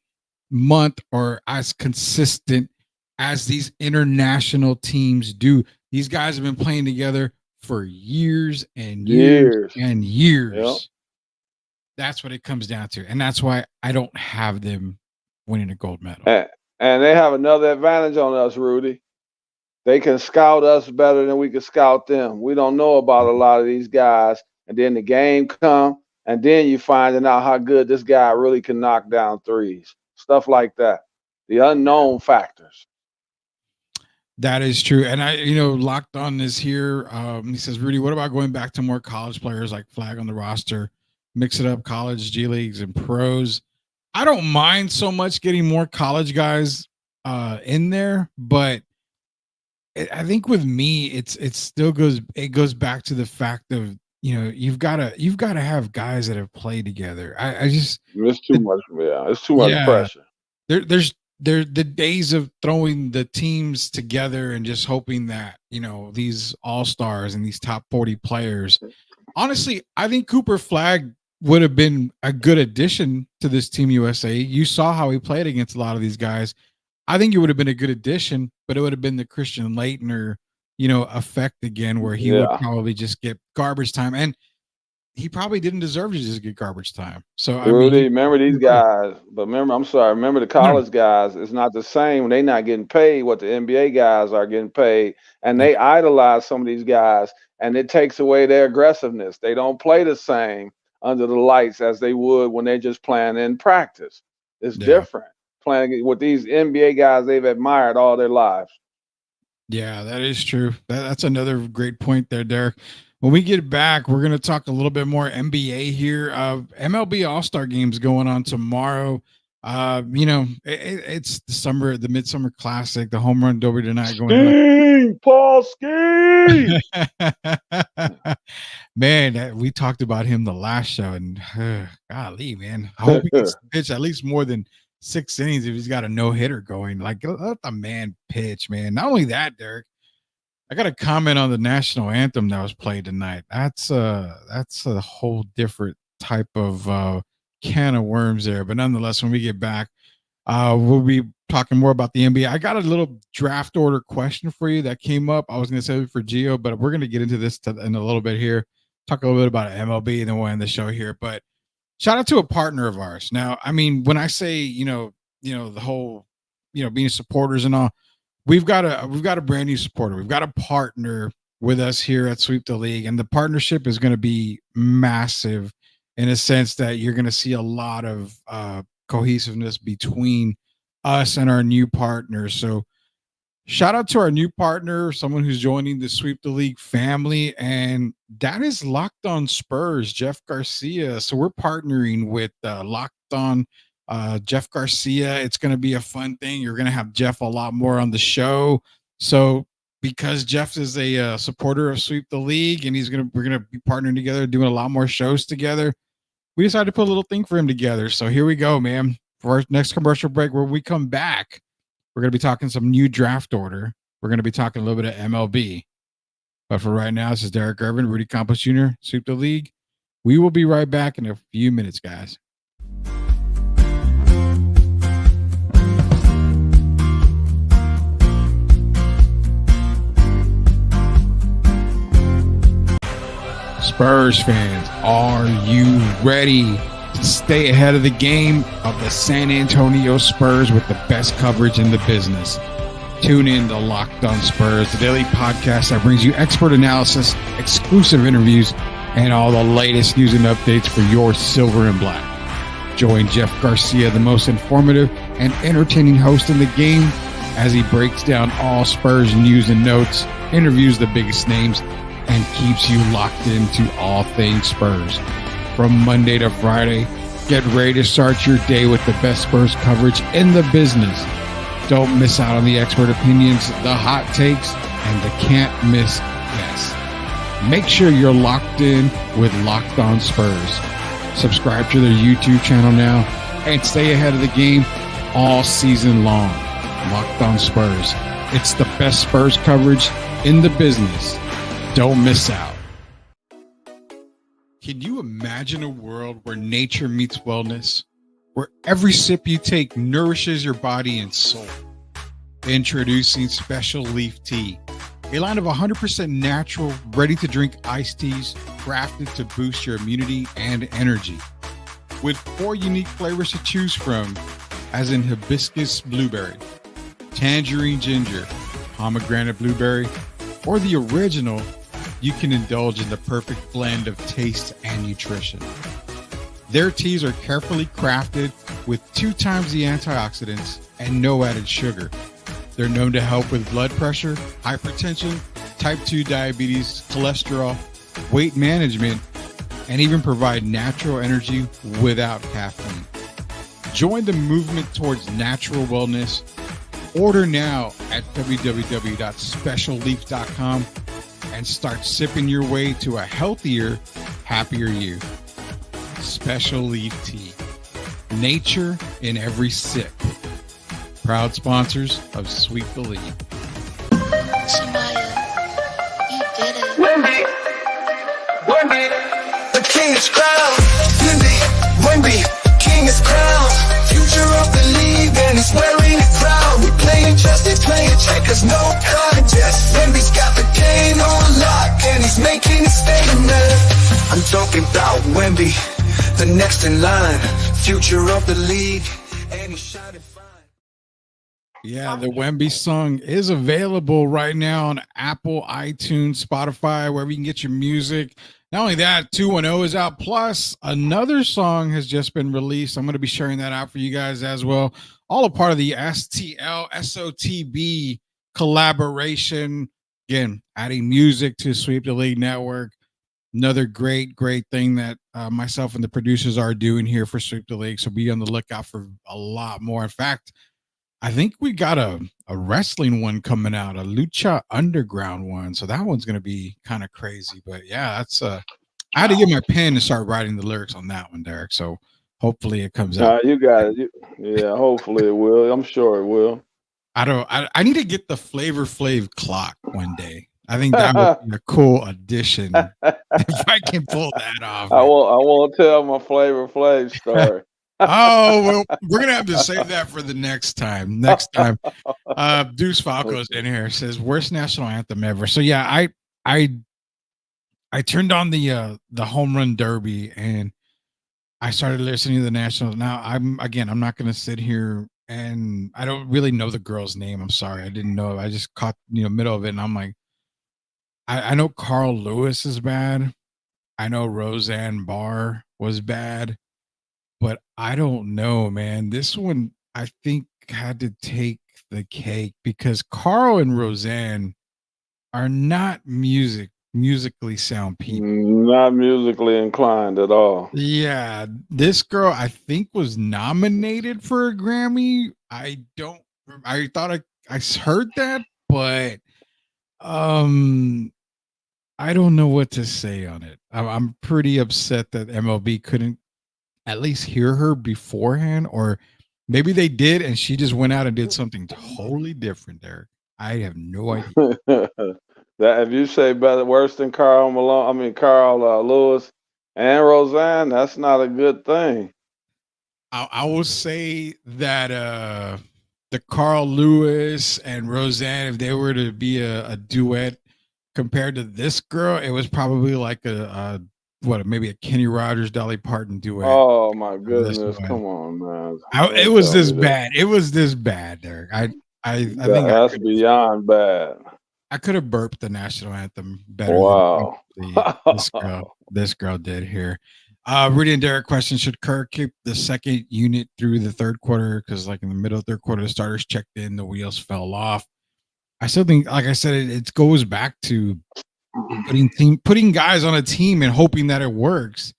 month or as consistent as these international teams do. These guys have been playing together for years and years Years. and Yep. years. That's what it comes down to. And that's why I don't have them winning a gold medal. And they have another advantage on us, Rudy. They can scout us better than we can scout them. We don't know about a lot of these guys, and then the game come, and then you finding out how good this guy really can knock down threes, stuff like that. The unknown factors. That is true. And Locked On is here. He says, Rudy, what about going back to more college players like Flag on the roster? Mix it up, college, G Leagues, and pros. I don't mind so much getting more college guys in there, but I think with me, it still goes back to the fact of, you've gotta have guys that have played together. I just It's too much. Yeah, it's too much yeah, pressure. there's the days of throwing the teams together and just hoping that, these all-stars and these top 40 players. Honestly, I think Cooper Flag would have been a good addition to this Team USA. You saw how he played against a lot of these guys. I think it would have been a good addition, but it would have been the Christian Leitner, effect again, where he would Yeah. probably just get garbage time, and he probably didn't deserve to just get garbage time. So I mean, Rudy, remember these guys, but remember, I'm sorry, remember the no, college guys, it's not the same when they not getting paid what the NBA guys are getting paid, and yeah, they idolize some of these guys, and it takes away their aggressiveness. They don't play the same under the lights as they would when they're just playing in practice. It's yeah, different playing with these NBA guys they've admired all their lives. yeah, that is true. That's another great point there, Derek. When we get back, we're going to talk a little bit more NBA here. MLB All Star Games going on tomorrow. It's the Midsummer Classic, the Home Run Derby tonight going on. Ski, Paul Ski. Man, we talked about him the last show, and golly, man, I hope he gets to pitch at least more than 6 innings if he's got a no hitter going. Like, let the man pitch, man. Not only that, Derek, I got a comment on the national anthem that was played tonight. That's a whole different type of can of worms there. But nonetheless, when we get back, we'll be talking more about the NBA. I got a little draft order question for you that came up. I was going to save it for Gio, but we're going to get into this in a little bit here. Talk a little bit about MLB, and then we'll end the show here. But shout out to a partner of ours. Now, I mean, when I say the whole being supporters and all, we've got a brand new supporter. We've got a partner with us here at Sweep the League, and the partnership is going to be massive in a sense that you're going to see a lot of cohesiveness between us and our new partners. So shout out to our new partner, someone who's joining the Sweep the League family, and that is Locked On Spurs, Jeff Garcia. So we're partnering with Locked On Jeff Garcia. It's going to be a fun thing. You're going to have Jeff a lot more on the show. So because Jeff is a supporter of Sweep the League, and we're going to be partnering together, doing a lot more shows together, we decided to put a little thing for him together. So here we go, man. For our next commercial break, where we come back, we're going to be talking some new draft order. We're going to be talking a little bit of MLB. But for right now, this is Derek Irvin, Rudy Campos Jr., Sweep the League. We will be right back in a few minutes, guys. Spurs fans, are you ready to stay ahead of the game of the San Antonio Spurs with the best coverage in the business? Tune in to Locked On Spurs, the daily podcast that brings you expert analysis, exclusive interviews, and all the latest news and updates for your silver and black. Join Jeff Garcia, the most informative and entertaining host in the game, as he breaks down all Spurs news and notes, interviews the biggest names, and keeps you locked into all things Spurs. From Monday to Friday, get ready to start your day with the best Spurs coverage in the business. Don't miss out on the expert opinions, the hot takes, and the can't miss guests. Make sure you're locked in with Locked On Spurs. Subscribe to their YouTube channel now and stay ahead of the game all season long. Locked On Spurs. It's the best Spurs coverage in the business. Don't miss out. Can you imagine a world where nature meets wellness, where every sip you take nourishes your body and soul? Introducing Special Leaf Tea, a line of 100% natural, ready-to-drink iced teas crafted to boost your immunity and energy. With 4 unique flavors to choose from, as in hibiscus blueberry, tangerine ginger, pomegranate blueberry, or the original, you can indulge in the perfect blend of taste and nutrition. Their teas are carefully crafted with 2 times the antioxidants and no added sugar. They're known to help with blood pressure, hypertension, type 2 diabetes, cholesterol, weight management, and even provide natural energy without caffeine. Join the movement towards natural wellness. Order now at www.specialleaf.com and start sipping your way to a healthier, happier you. Special Leaf Tea. Nature in every sip. Proud sponsors of Sweet Believe. Shemaya, you did it. Wemby, the king is crowned. Wemby, king is crowned. Future of the league, and he's wearing it proud. We playing justice, playing checkers, no contest. Wemby's got the game on lock, and he's making a statement. I'm talking about Wemby, the next in line. Future of the league, and he's shining fine. Yeah, the Wemby song is available right now on Apple, iTunes, Spotify, wherever you can get your music. Not only that, 210 is out. Plus, another song has just been released. I'm going to be sharing that out for you guys as well. All a part of the STL SOTB collaboration. Again, adding music to Sweep the League Network. Another great thing that myself and the producers are doing here for Sweep the League. So be on the lookout for a lot more. In fact, I think we got a wrestling one coming out, a Lucha Underground one. So that one's going to be kind of crazy. But yeah, that's I had to get my pen and start writing the lyrics on that one, Derek. So hopefully it comes out. You got it. Yeah, hopefully it will. I'm sure it will. I need to get the Flavor Flav clock one day. I think that would be a cool addition if I can pull that off. I won't tell my Flavor Flav story. Oh, well, we're gonna have to save that for the next time. Deuce Falco's in here, says worst national anthem ever. So yeah, I turned on the home run derby and I started listening to the national. Now I'm not gonna sit here and I don't really know the girl's name. I'm sorry, I didn't know. I just caught middle of it, and I'm like, I know Carl Lewis is bad. I know Roseanne Barr was bad. But I don't know, man. This one, I think, had to take the cake because Carl and Roseanne are not musically sound people. Not musically inclined at all. Yeah, this girl, I think, was nominated for a Grammy. I thought I heard that, but I don't know what to say on it. I'm pretty upset that MLB couldn't at least hear her beforehand, or maybe they did and she just went out and did something totally different. Derek, I have no idea. That if you say worse than Carl Lewis and Roseanne, that's not a good thing. I will say that the Carl Lewis and Roseanne, if they were to be a duet compared to this girl, it was probably like maybe a Kenny Rogers, Dolly Parton duet. Oh my goodness! Come on, man. It was this bad. It was this bad, Derek. I think that's beyond bad. I could have burped the national anthem better. Wow. Than this girl did here. Rudy and Derek question: should Kerr keep the second unit through the third quarter? Because like in the middle of the third quarter, the starters checked in, the wheels fell off. I still think, like I said, it goes back to putting guys on a team and hoping that it works.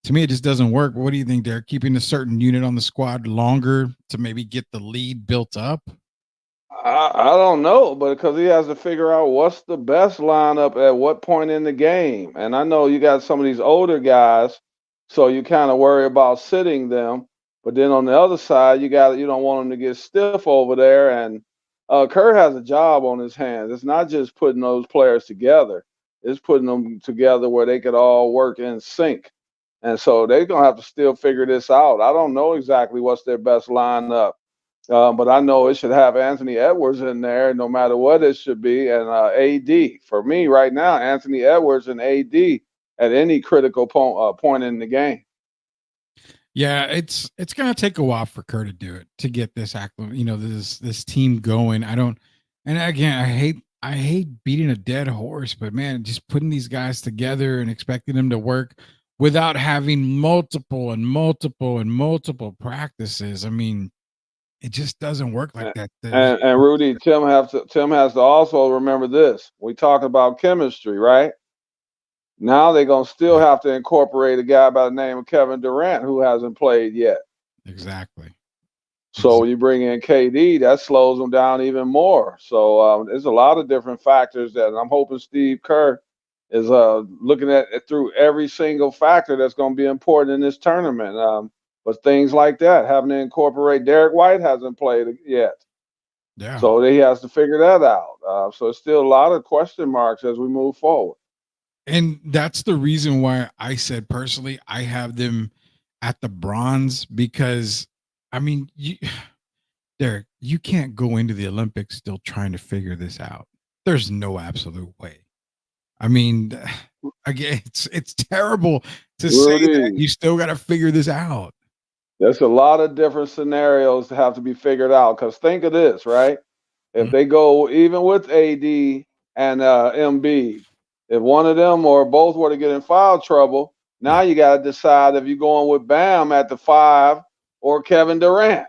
To me, it just doesn't work. What do you think, Derek? Keeping a certain unit on the squad longer to maybe get the lead built up? I don't know, but because he has to figure out what's the best lineup at what point in the game. And I know you got some of these older guys, so you kind of worry about sitting them. But then on the other side, you don't want them to get stiff over there. And Kerr has a job on his hands. It's not just putting those players together. It's putting them together where they could all work in sync. And so they're going to have to still figure this out. I don't know exactly what's their best lineup, but I know it should have Anthony Edwards in there no matter what it should be, and AD. For me right now, Anthony Edwards and AD at any critical point in the game. Yeah, it's going to take a while for Kerr to do it, to get this this team going. And again, I hate beating a dead horse, but man, just putting these guys together and expecting them to work without having multiple practices. I mean, it just doesn't work like that. And Rudy, Tim has to also remember this. We talk about chemistry, right? Now they're going to still have to incorporate a guy by the name of Kevin Durant who hasn't played yet. Exactly. So when you bring in KD, that slows them down even more. So there's a lot of different factors that I'm hoping Steve Kerr is looking at it through every single factor that's going to be important in this tournament. But things like that, having to incorporate Derek White hasn't played yet. Yeah. So he has to figure that out. So it's still a lot of question marks as we move forward. And that's the reason why I said personally I have them at the bronze, because I mean, Derek, you can't go into the Olympics still trying to figure this out. There's no absolute way. I mean, again, it's terrible to say that Rudy, you still got to figure this out. there's a lot of different scenarios to have to be figured out. Because think of this, right? If Mhm. they go even with AD and MB, if one of them or both were to get in foul trouble, now Yeah. you got to decide if you're going with Bam at the 5 or Kevin Durant.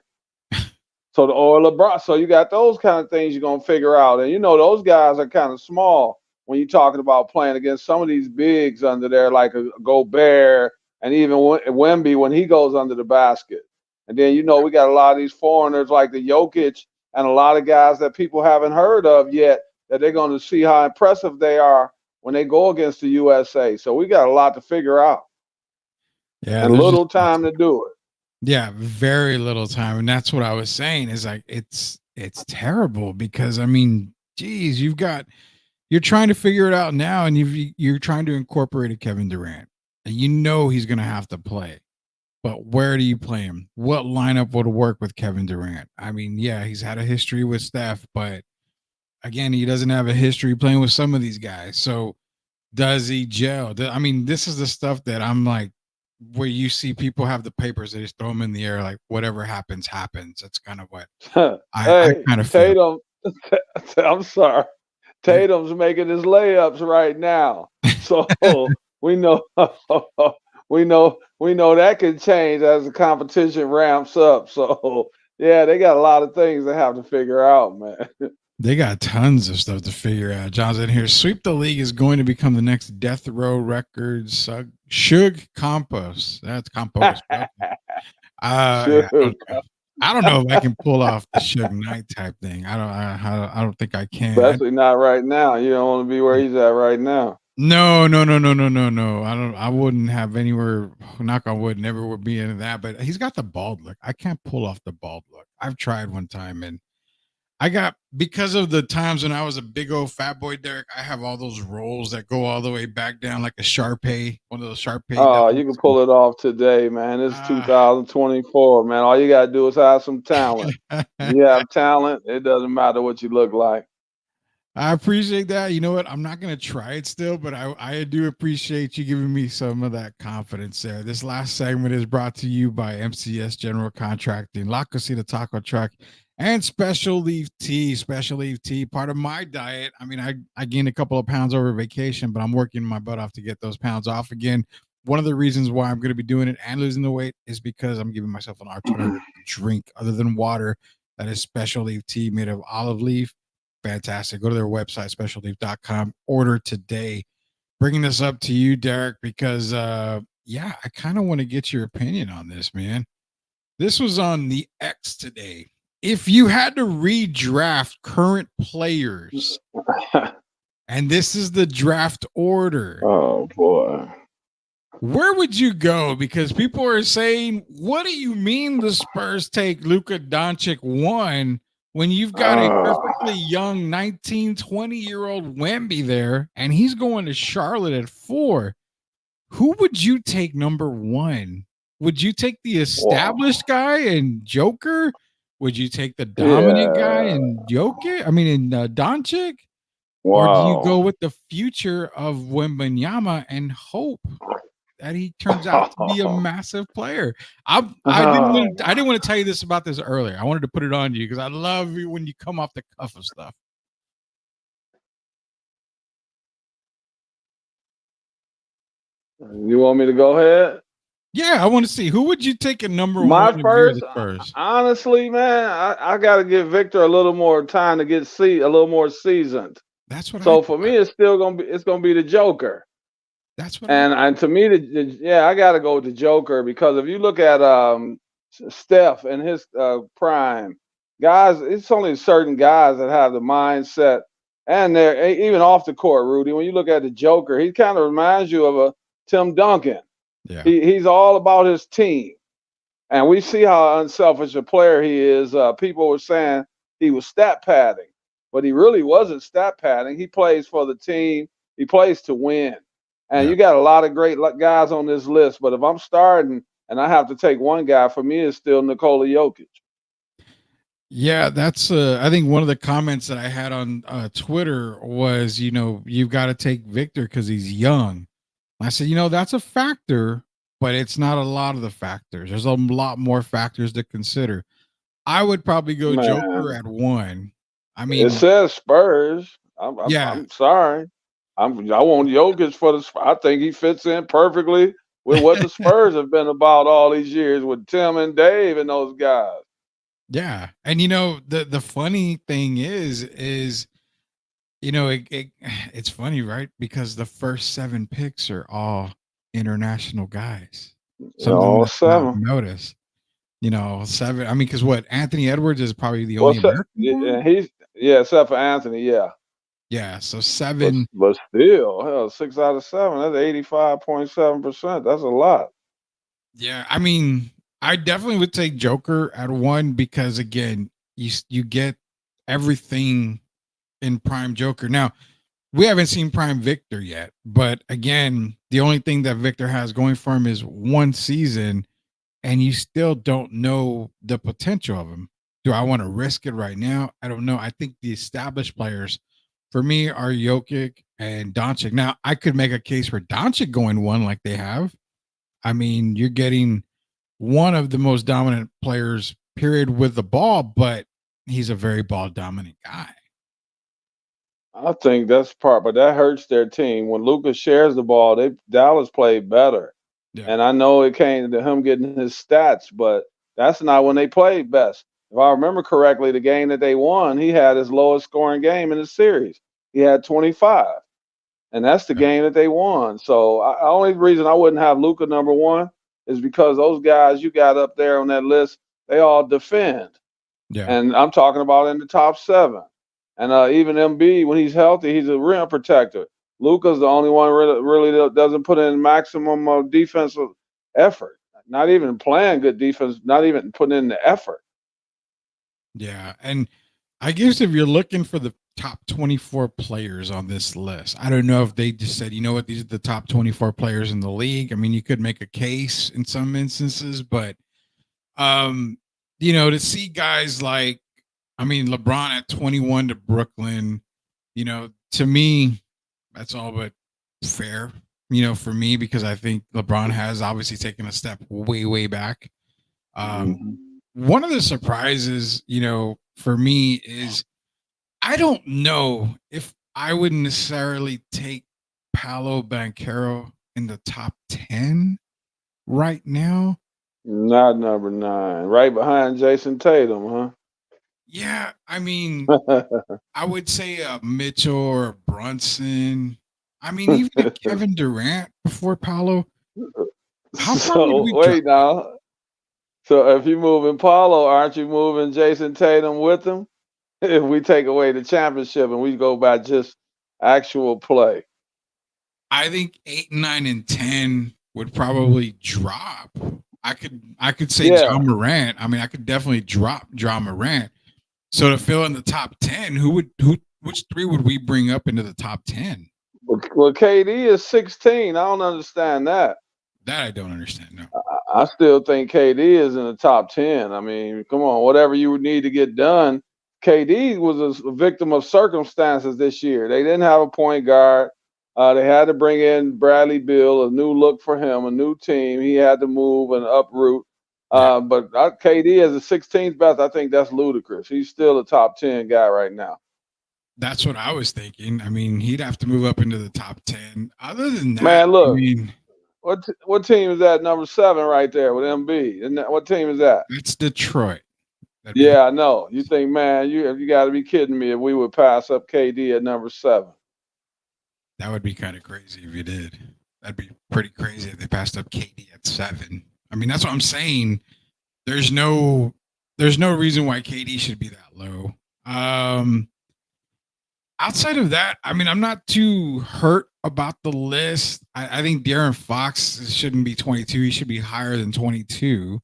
So or LeBron. So you got those kind of things you're gonna figure out. And you know those guys are kind of small when you're talking about playing against some of these bigs under there, like a Gobert and even Wemby when he goes under the basket. And then you know we got a lot of these foreigners like the Jokic and a lot of guys that people haven't heard of yet that they're going to see how impressive they are when they go against the USA. So we got a lot to figure out Yeah, and there's just little time to do it. yeah, very little time. And that's what I was saying is like it's terrible because I mean, geez, you're trying to figure it out now, and you're trying to incorporate a Kevin Durant. And you know he's gonna have to play. But where do you play him? What lineup would work with Kevin Durant? I mean, yeah, he's had a history with Steph, but again, he doesn't have a history playing with some of these guys. So does he gel? I mean, this is the stuff that I'm like, where you see people have the papers, they just throw them in the air, like whatever happens, happens. That's kind of what I Hey, kind of feel. Tatum, I'm sorry. Yeah. Tatum's making his layups right now. So we know we know that can change as the competition ramps up. So yeah, they got a lot of things they have to figure out, man. They got tons of stuff to figure out. John's in here. Sweep the League is going to become the next Death Row Records. Suge Compost. That's Compost. Okay. Yeah, Sure. I don't know if I can pull off the Suge Knight type thing. I don't think I can. Especially not right now. You don't want to be where he's at right now. No, no, no, no, no, no, no. I wouldn't have anywhere. Knock on wood, never would be into that. But he's got the bald look. I can't pull off the bald look. I've tried one time, and I got, because of the times when I was a big old fat boy, Derek. I have all those rolls that go all the way back down, like a Sharpay, one of those Sharpay. Oh, you can pull it off today, man. It's Ah. 2024, man. All you gotta do is have some talent. You have talent, it doesn't matter what you look like. I appreciate that. You know what? I'm not going to try it still, but I do appreciate you giving me some of that confidence there. This last segment is brought to you by MCS General Contracting, La Cocina Taco Truck, and Special Leaf Tea. Special Leaf Tea, part of my diet. I mean, I gained a couple of pounds over vacation, but I'm working my butt off to get those pounds off again. One of the reasons why I'm going to be doing it and losing the weight is because I'm giving myself an alternative drink other than water. That is Special Leaf Tea made of olive leaf. Fantastic. Go to their website, specialleaf.com. Order today. Bringing this up to you, Derek, because yeah, I kind of want to get your opinion on this, man. This was on the X today. If you had to redraft current players, and this is the draft order, Oh boy. where would you go? Because people are saying, what do you mean the Spurs take Luka Doncic 1 when you've got a perfectly young 19, 20-year-old Wemby there, and he's going to Charlotte at 4? Who would you take number 1? Would you take the established guy and Joker? Would you take the dominant guy Yeah. and Jokic? I mean, in Doncic? Or do you go Wow. with the future of Wembanyama and hope that he turns out to be a massive player? I didn't want to tell you this about this earlier. I wanted to put it on you because I love you when you come off the cuff of stuff. You want me to go ahead? Yeah, I want to see, who would you take at number 1 My if you're first, the Spurs? honestly, man, I got to give Victor a little more time to get a little more seasoned. That's what I So for thought. me, it's gonna be the Joker. That's what I And to me, yeah, I got to go with the Joker because if you look at Steph in his prime. Guys, it's only certain guys that have the mindset, and they're even off the court, Rudy. When you look at the Joker, he kind of reminds you of a Tim Duncan. Yeah. He's all about his team. And we see how unselfish a player he is. People were saying he was stat padding, but he really wasn't stat padding. He plays for the team. He plays to win. And Yeah. you got a lot of great guys on this list. But if I'm starting and I have to take one guy, for me, it's still Nikola Jokic. Yeah, that's I think one of the comments that I had on Twitter was, you've got to take Victor because he's young. I said, that's a factor, but it's not a lot of the factors. There's a lot more factors to consider. I would probably go Joker Man, at 1. I it mean, says Spurs. yeah, I'm sorry. I want Jokic for the. I think he fits in perfectly with what the Spurs have been about all these years with Tim and Dave and those guys. yeah. And the funny thing is it's funny, right? Because the first 7 picks are all international guys. Something All that's not 7. noticed. 7. I mean, because what Anthony Edwards is probably the only What's up? American born. Yeah, except for Anthony, yeah. Yeah, so But 7. but still, hell, 6 out of 7. That's 85.7%. That's a lot. Yeah, I mean, I definitely would take Joker at 1 because again, you get everything in Prime Joker. Now, we haven't seen Prime Victor yet, but again, the only thing that Victor has going for him is 1 season, and you still don't know the potential of him. Do I want to risk it right now? I don't know. I think the established players for me are Jokic and Doncic. Now, I could make a case for Doncic going 1 like they have. I mean, you're getting one of the most dominant players, period, with the ball, but he's a very ball dominant guy. I think that's part, but that hurts their team. When Lucas shares the ball, Dallas played better. Yeah. And I know it came to him getting his stats, but that's not when they played best. If I remember correctly, the game that they won, he had his lowest scoring game in the series. He had 25. And that's the Yeah. game that they won. So only reason I wouldn't have Luca number 1 is because those guys you got up there on that list, they all defend. Yeah. And I'm talking about in the top 7. And even Embiid, when he's healthy, he's a rim protector. Luca's the only one really that doesn't put in maximum defensive effort. Not even playing good defense, not even putting in the effort. Yeah. And I guess if you're looking for the top 24 players on this list, I don't know if they just said, these are the top 24 players in the league. I mean, you could make a case in some instances, but to see guys like, I mean, LeBron at 21 to Brooklyn, to me, that's all but fair, for me, because I think LeBron has obviously taken a step way, way back. One of the surprises, for me is I don't know if I would necessarily take Paolo Banchero in the top 10 right now. Not number 9, right behind Jason Tatum, Yeah, I mean, huh? I would say Mitchell or Brunson. I mean, even a Kevin Durant before Paolo. How far would So we drop? wait now. So if you moving Paulo, aren't you moving Jason Tatum with him? If we take away the championship and we go by just actual play. I think 8, 9, and 10 would probably drop. I could say Yeah. John Morant. I mean, I could definitely drop John Morant. So to fill in the top 10, which 3 would we bring up into the top 10? Well, KD is 16. I don't understand that. That I don't understand. No. I still think KD is in the top 10. I mean, come on, whatever you would need to get done. KD was a victim of circumstances this year. They didn't have a point guard. They had to bring in Bradley Beal, a new look for him, a new team. He had to move and uproot. But KD as the 16th best, I think that's ludicrous. He's still a top 10 guy right now. That's what I was thinking. I mean, he'd have to move up into the top 10. Other than that, Man, look, I mean, what team is that? Number 7 right there with MB. What team is that? it's Detroit. Yeah, I know. You think, man, you got to be kidding me if we would pass up KD at number 7. That would be kind of crazy if you did. That'd be pretty crazy if they passed up KD at 7. I mean, that's what I'm saying. There's no reason why KD should be that low. Um, Outside of that, I mean, I'm not too hurt about the list. I think De'Aaron Fox shouldn't be 22. He should be higher than 22.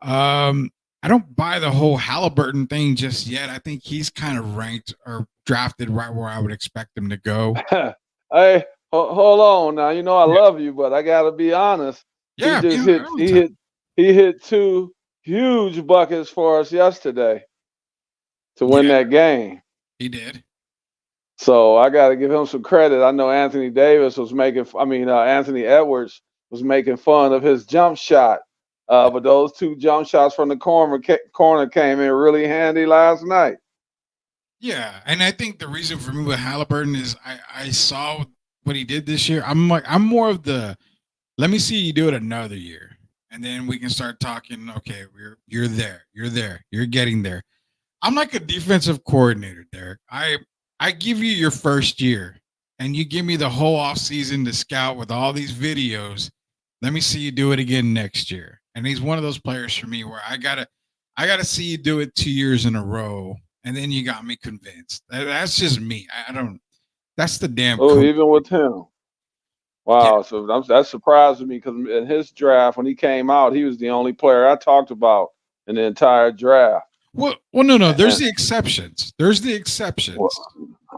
I don't buy the whole Halliburton thing just yet. I think he's kind of ranked or drafted right where I would expect him to go. Hey, hold on now. You know I Yeah, love you, but I gotta be honest. He yeah, just yeah, hit. all the He time. hit. He hit two huge buckets for us yesterday to win Yeah, that game. he did. So I got to give him some credit. I know Anthony Davis was making. I mean, Anthony Edwards was making fun of his jump shot. But those two jump shots from the corner came in really handy last night. Yeah, and I think the reason for me with Halliburton is I saw what he did this year. I'm like I'm more of the let me see you do it another year, and then we can start talking. Okay, you're there, you're getting there. I'm like a defensive coordinator, Derek. I give you your first year, and you give me the whole off season to scout with all these videos. Let me see you do it again next year. And he's one of those players for me where I gotta see you do it 2 years in a row, and then you got me convinced. That's just me. I don't. That's the damn Oh, coach. even with him. Yeah. Wow. So that surprised me because in his draft, when he came out, he was the only player I talked about in the entire draft. Well, no. There's And the exceptions. There's the well, exceptions.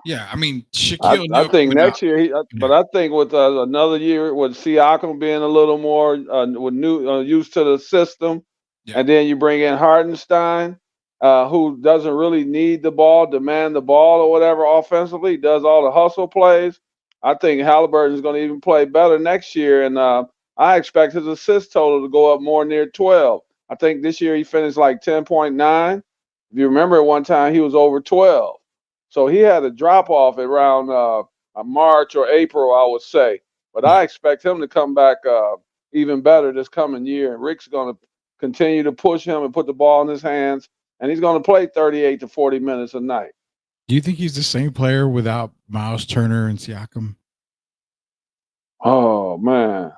Yeah, I mean I, Shaquille I O'Neal think coming out. next year, Yeah, but I think with another year with Siakam being a little more with new used to the system, yeah, and then you bring in Hardenstein, who doesn't really need the ball, demand the ball or whatever offensively, does all the hustle plays. I think Halliburton's going to even play better next year, and I expect his assist total to go up more near 12. I think this year he finished like 10.9. If you remember, at one time he was over 12. So he had a drop off around March or April, I would say. But yeah. I expect him to come back even better this coming year. And Rick's going to continue to push him and put the ball in his hands, and he's going to play 38 to 40 minutes a night. Do you think he's the same player without Miles Turner and Siakam? Oh man.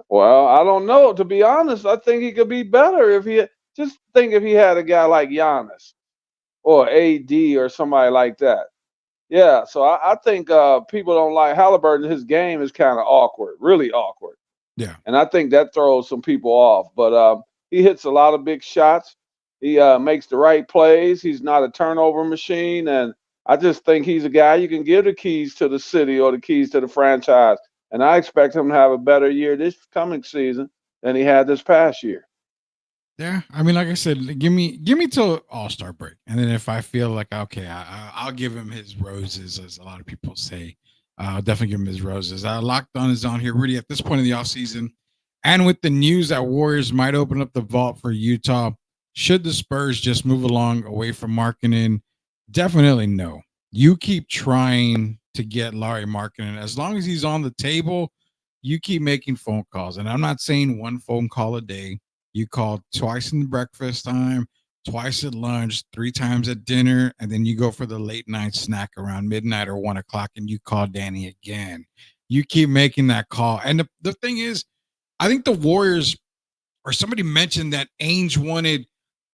Well, I don't know. To be honest, I think he could be better if he just think if he had a guy like Giannis or AD or somebody like that. Yeah, so I think people don't like Halliburton. His game is kind of awkward, really awkward, Yeah. and I think that throws some people off. But he hits a lot of big shots. He makes the right plays. He's not a turnover machine, and I just think he's a guy you can give the keys to the city or the keys to the franchise. And I expect him to have a better year this coming season than he had this past year. Yeah. I mean, like I said, give me till All-Star break. And then if I feel like okay, I'll give him his roses, as a lot of people say. I'll definitely give him his roses. Locked on is on here really at this point in the offseason. And with the news that Warriors might open up the vault for Utah, should the Spurs just move along away from Markkinen? Definitely no. You keep trying to get Larry Markkinen. As long as he's on the table, you keep making phone calls. And I'm not saying one phone call a day. You call twice in the breakfast time, twice at lunch, 3 times at dinner, and then you go for the late night snack around midnight or 1 o'clock and you call Danny again. You keep making that call. And the thing is, I think the Warriors or somebody mentioned that Ainge wanted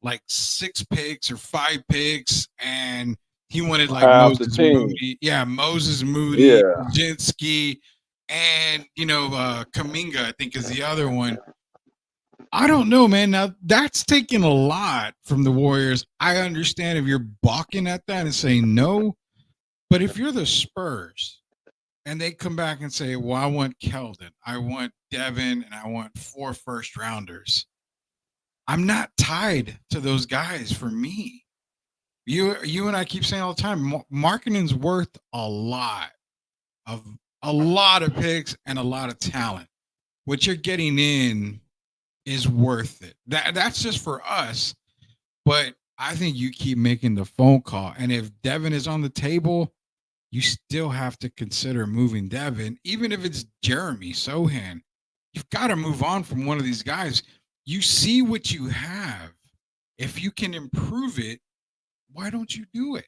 like 6 picks or 5 picks, and he wanted like Half the Moses team. Moody. Yeah, Moses Moody, Yeah. Jinsky, and Kaminga, I think is the other one. I don't know, man. Now that's taking a lot from the Warriors. I understand if you're balking at that and saying no, but if you're the Spurs and they come back and say, "Well, I want Keldon, I want Devin, and I want 4 first rounders," I'm not tied to those guys. For me, you and I keep saying all the time, marketing's worth of a lot of picks and a lot of talent. What you're getting in is worth it. That's just for us. But I think you keep making the phone call. And if Devin is on the table, you still have to consider moving Devin, even if it's Jeremy Sohan. You've got to move on from one of these guys. You see what you have. If you can improve it, why don't you do it?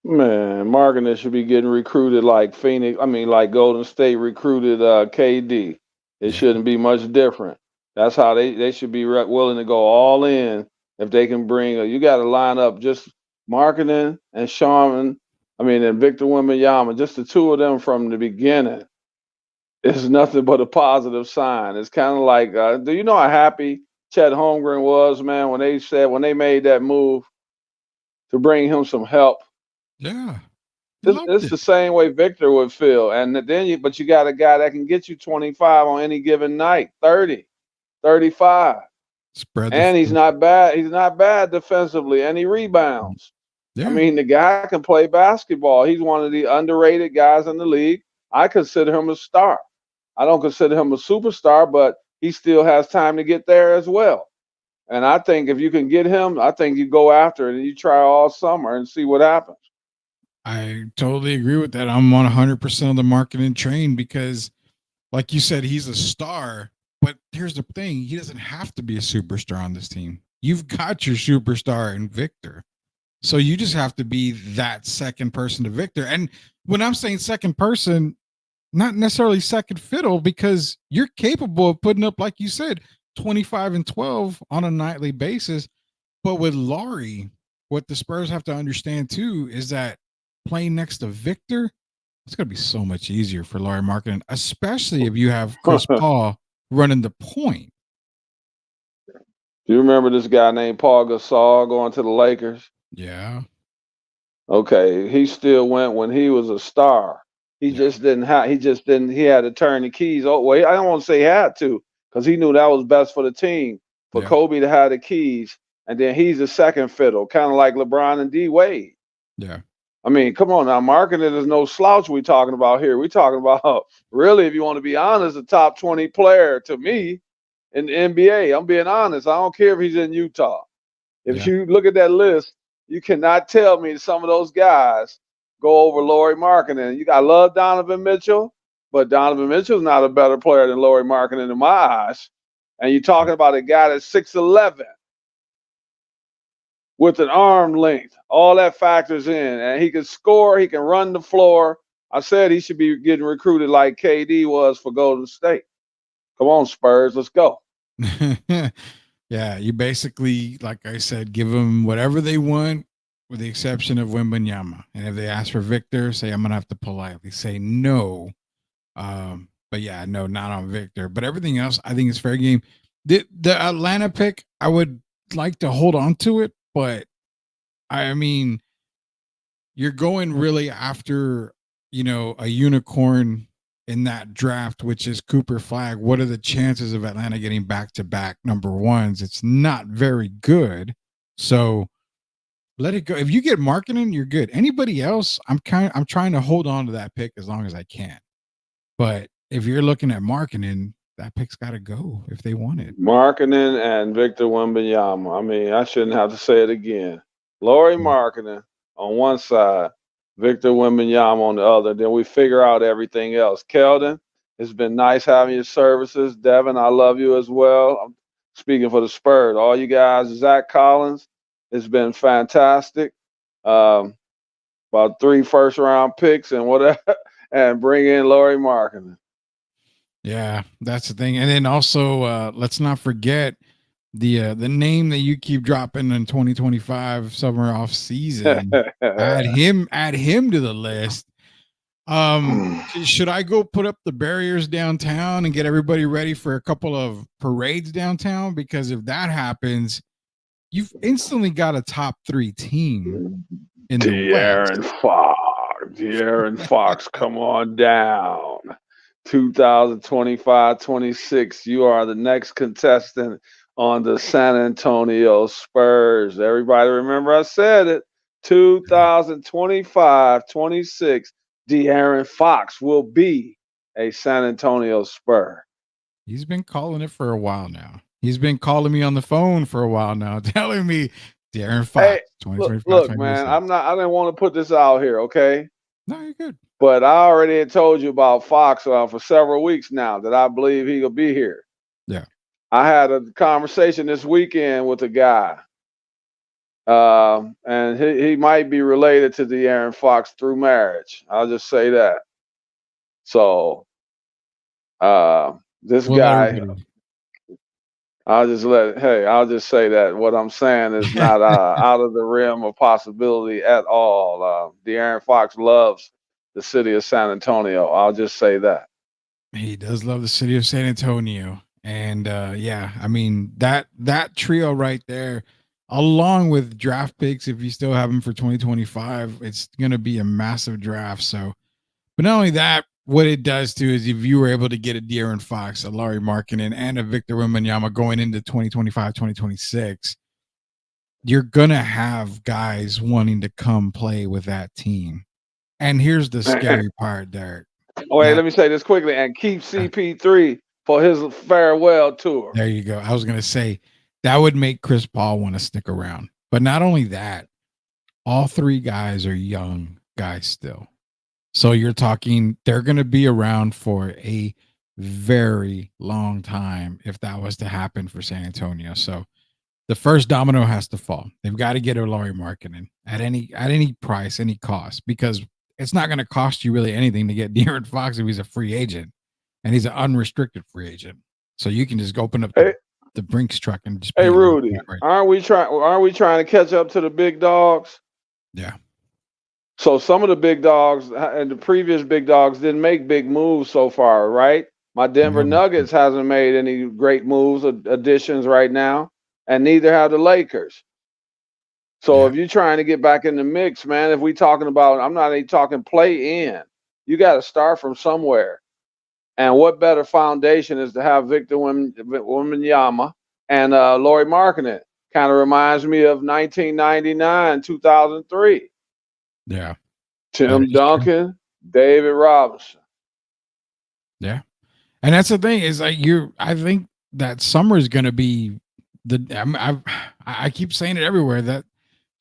Man, Markkinen should be getting recruited like Phoenix. I mean, like Golden State recruited KD. It Yeah. shouldn't be much different. That's how they should be willing to go all in if they can bring. You got to line up just marketing and Sharman. I mean, and Victor Wembanyama, just the two of them from the beginning. It's nothing but a positive sign. It's kind of like, do you know how happy Chet Holmgren was, man, when they made that move to bring him some help? Yeah. He loved It's it. the same way Victor would feel. And then but you got a guy that can get you 25 on any given night, 30, 35. Spread the And he's floor. not bad. He's not bad defensively, and he rebounds. I Yeah. mean, the guy can play basketball. He's one of the underrated guys in the league. I consider him a star. I don't consider him a superstar, but he still has time to get there as well. And I think if you can get him, I think you go after it and you try all summer and see what happens. I totally agree with that. I'm on 100% of the marketing train because, like you said, he's a star. But here's the thing: he doesn't have to be a superstar on this team. You've got your superstar in Victor, so you just have to be that second person to Victor. And when I'm saying second person, not necessarily second fiddle, because you're capable of putting up, like you said, 25 and 12 on a nightly basis. But with Laurie, what the Spurs have to understand too is that playing next to Victor, it's going to be so much easier for Laurie Marketing, especially if you have Chris Do Paul running the point. you remember this guy named Paul Gasol going to the Lakers? Yeah. Okay, he still went when he was a star. He Yeah. just didn't have. He just didn't. He had to turn the keys. Oh, well, I don't want to say he had to, because he knew that was best for the team. For Yeah. Kobe to have the keys, and then he's the second fiddle, kind of like LeBron and D Wade. Yeah. I mean, come on now, marketing is no slouch. We talking about here. We talking about really, if you want to be honest, a top 20 player to me in the NBA. I'm being honest. I don't care if he's in Utah. If Yeah. you look at that list, you cannot tell me some of those guys go over Laurie Markkinen. You got love Donovan Mitchell, but Donovan Mitchell's not a better player than Laurie Markkinen in my eyes. And you're talking about a guy that's 6'11" with an arm length. All that factors in. And he can score, he can run the floor. I said he should be getting recruited like KD was for Golden State. Come on, Spurs, let's go. Yeah, you basically, like I said, give them whatever they want, with the exception of Wembanyama. And if they ask for Victor, say I'm gonna have to politely say no. But yeah, no, not on Victor. But everything else, I think is fair game. The Atlanta pick, I would like to hold on to it, but I mean, you're going really after, a unicorn in that draft, which is Cooper Flag. What are the chances of Atlanta getting back to back number ones? It's not very good. So let it go. If you get marketing, you're good. Anybody else, I'm trying to hold on to that pick as long as I can. But if you're looking at marketing, that pick's got to go if they want it. Markkinen and Victor Wembanyama. I mean, I shouldn't have to say it again. Laurie Markkinen on one side, Victor Wembanyama on the other. Then we figure out everything else. Keldon, it's been nice having your services. Devin, I love you as well. I'm speaking for the Spurs. All you guys, Zach Collins, it's been fantastic. Um, about 3 first-round picks and whatever, and bring in Laurie Markkinen. Yeah, that's the thing. And then also, let's not forget the name that you keep dropping in 2025 summer off season. Add him to the list. Should I go put up the barriers downtown and get everybody ready for a couple of parades downtown? Because if that happens, you've instantly got a top 3 team in the West. De'Aaron Fox, come on down. 2025-26, you are the next contestant on the San Antonio Spurs. Everybody remember I said it. 2025-26, De'Aaron Fox will be a San Antonio Spur. He's been calling it for a while now. He's been calling me on the phone for a while now, telling me De'Aaron Fox, Hey, 2025, look, man, I didn't want to put this out here, okay? No, you're good. But I already had told you about Fox for several weeks now that I believe he'll be here. Yeah. I had a conversation this weekend with a guy, and he might be related to De'Aaron Fox through marriage. I'll just say that. So this Well, guy, everybody. I'll just say that what I'm saying is not out of the realm of possibility at all. De'Aaron Fox loves the city of San Antonio. I'll just say that. He does love the city of San Antonio. And yeah, I mean that trio right there, along with draft picks, if you still have them for 2025, it's gonna be a massive draft. So, but not only that, what it does too is if you were able to get a De'Aaron Fox, a Laurie Markkinen, and a Victor Wembanyama going into 2025, 2026, you're gonna have guys wanting to come play with that team. And here's the scary part, Derek. Wait, That let me say this quickly and keep CP3 for his farewell tour. There you go. I was going to say that would make Chris Paul want to stick around. But not only that, all three guys are young guys still. So you're talking, they're going to be around for a very long time if that was to happen for San Antonio. So the first domino has to fall. They've got to get a Laurie Markkinen at any price, any cost, because it's not going to cost you really anything to get De'Aaron Fox if he's a free agent, and he's an unrestricted free agent. So you can just open up the Brinks truck and just. Hey Rudy, aren't we trying to catch up to the big dogs? Yeah. So some of the big dogs and the previous big dogs didn't make big moves so far, right? My Denver Nuggets hasn't made any great moves, additions right now, and neither have the Lakers. So if you're trying to get back in the mix, man, if we talking about, I'm not even talking play in, you got to start from somewhere. And what better foundation is to have Victor Wembanyama and Laurie Markkinen? Kind of reminds me of 1999, 2003. Yeah. Tim Duncan, David Robinson. Yeah. And that's the thing is like I think that summer is going to be I keep saying it everywhere that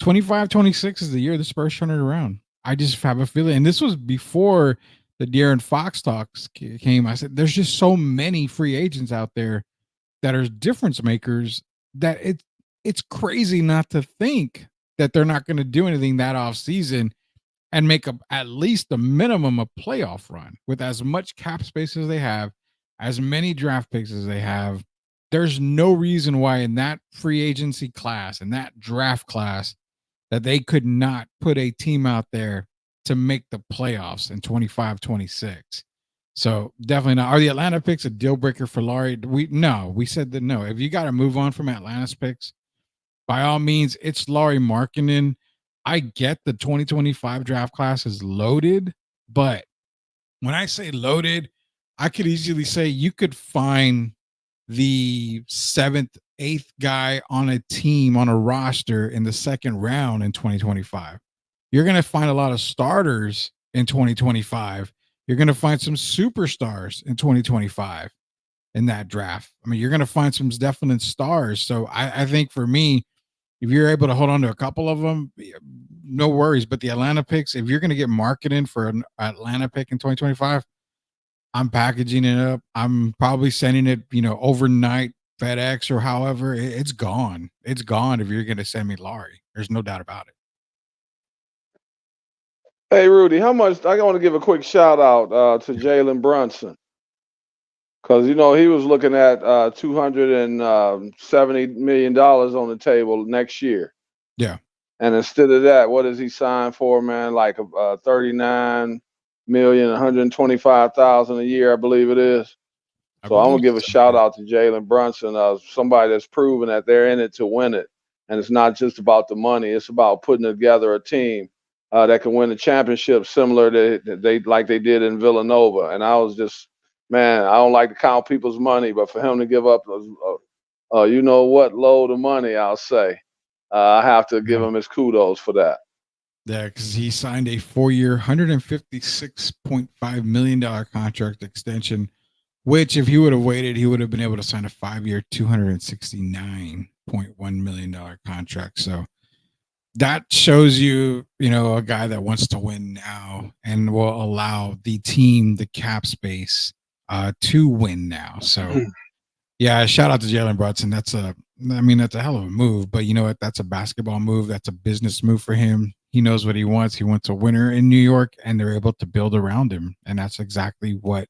25, 26 is the year the Spurs turn it around. I just have a feeling, and this was before the De'Aaron Fox talks came. I said, there's just so many free agents out there that are difference makers that it's crazy not to think that they're not going to do anything that off season and make at least a minimum a playoff run with as much cap space as they have, as many draft picks as they have. There's no reason why in that free agency class and that draft class that they could not put a team out there to make the playoffs in 25, 26. So definitely not. Are the Atlanta picks a deal breaker for Laurie? We said that no. If you got to move on from Atlanta's picks, by all means, it's Laurie Markkinen. I get the 2025 draft class is loaded, but when I say loaded, I could easily say you could find the 7th, 8th guy on a team, on a roster in the second round in 2025. You're going to find a lot of starters in 2025. You're going to find some superstars in 2025 in that draft. I mean, you're going to find some definite stars. So I think for me, if you're able to hold on to a couple of them, no worries. But the Atlanta picks, if you're going to get marketing for an Atlanta pick in 2025, I'm packaging it up. I'm probably sending it, overnight FedEx or however. It's gone. It's gone if you're going to send me Laurie. There's no doubt about it. Hey, Rudy, how much? I want to give a quick shout out to Jalen Brunson. Because, he was looking at $270 million on the table next year. Yeah. And instead of that, what does he sign for, man? Like $39 million, $125,000 a year, I believe it is. So I'm going to give a shout out to Jalen Brunson, somebody that's proven that they're in it to win it. And it's not just about the money. It's about putting together a team that can win the championship similar to like they did in Villanova. And I was just, man, I don't like to count people's money, but for him to give up load of money, I'll say, I have to give him his kudos for that. Yeah, because he signed a 4-year, $156.5 million contract extension, which if he would have waited, he would have been able to sign a 5-year, $269.1 million contract. So that shows you, a guy that wants to win now and will allow the team the cap space to win now. So, yeah, shout out to Jalen Brunson. That's a hell of a move. But you know what? That's a basketball move. That's a business move for him. He knows what he wants. He wants a winner in New York, and they're able to build around him. And that's exactly what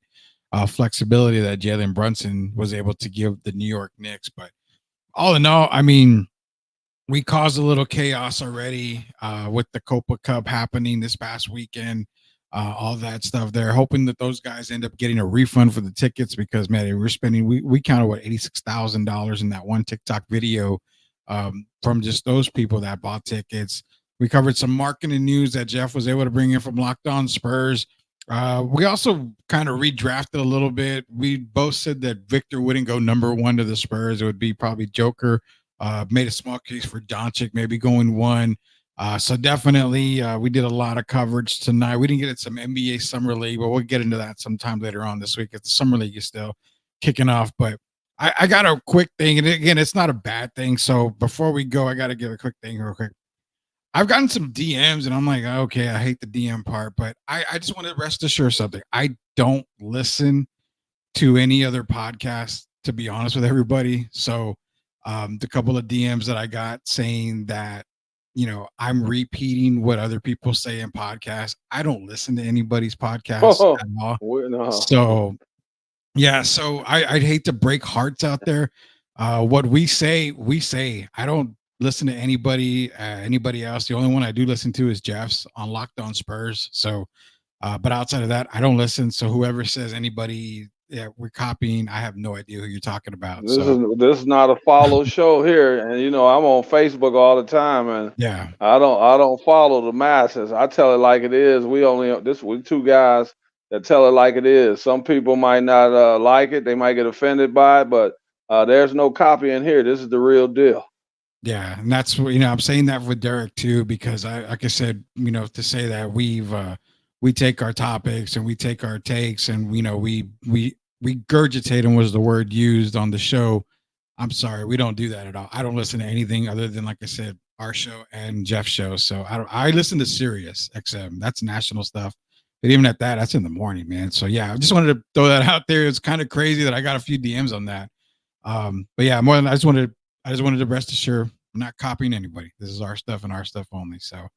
flexibility that Jalen Brunson was able to give the New York Knicks. But all in all, I mean, we caused a little chaos already with the Copa Cup happening this past weekend. All that stuff. They're hoping that those guys end up getting a refund for the tickets because, man, we're spending, we counted what, $86,000 in that one TikTok video from just those people that bought tickets. We covered some marketing news that Jeff was able to bring in from Locked On Spurs. We also kind of redrafted a little bit. We both said that Victor wouldn't go number one to the Spurs. It would be probably Joker. Made a small case for Doncic maybe going one. So definitely we did a lot of coverage tonight. We didn't get into some NBA Summer League, but we'll get into that sometime later on this week. If the Summer League is still kicking off. But I got a quick thing, and again, it's not a bad thing. So before we go, I got to give a quick thing real quick. I've gotten some DMs, and I'm like, okay, I hate the DM part, but I just want to rest assured something. I don't listen to any other podcast, to be honest with everybody. So the couple of DMs that I got saying that, you know, I'm repeating what other people say in podcasts. I don't listen to anybody's podcast at all. No. So, yeah. So I'd hate to break hearts out there. What we say, we say. I don't listen to anybody else. The only one I do listen to is Jeff's on Locked On Spurs. So, but outside of that, I don't listen. So whoever says anybody, yeah, we're copying, I have no idea who you're talking about. This is not a follow show here, and you know I'm on Facebook all the time, and yeah, I don't follow the masses. I tell it like it is. We two guys that tell it like it is. Some people might not like it; they might get offended by it, but there's no copying here. This is the real deal. Yeah, and that's what, you know, I'm saying that with Derek too, because like I said, you know, to say that we take our topics and we take our takes and, you know, we regurgitate them was the word used on the show. I'm sorry, we don't do that at all. I don't listen to anything other than, like I said, our show and Jeff's show. So I listen to Sirius XM. That's national stuff. But even at that, that's in the morning, man. So yeah, I just wanted to throw that out there. It's kind of crazy that I got a few DMs on that. But yeah, more than I just wanted to rest assured I'm not copying anybody. This is our stuff and our stuff only. So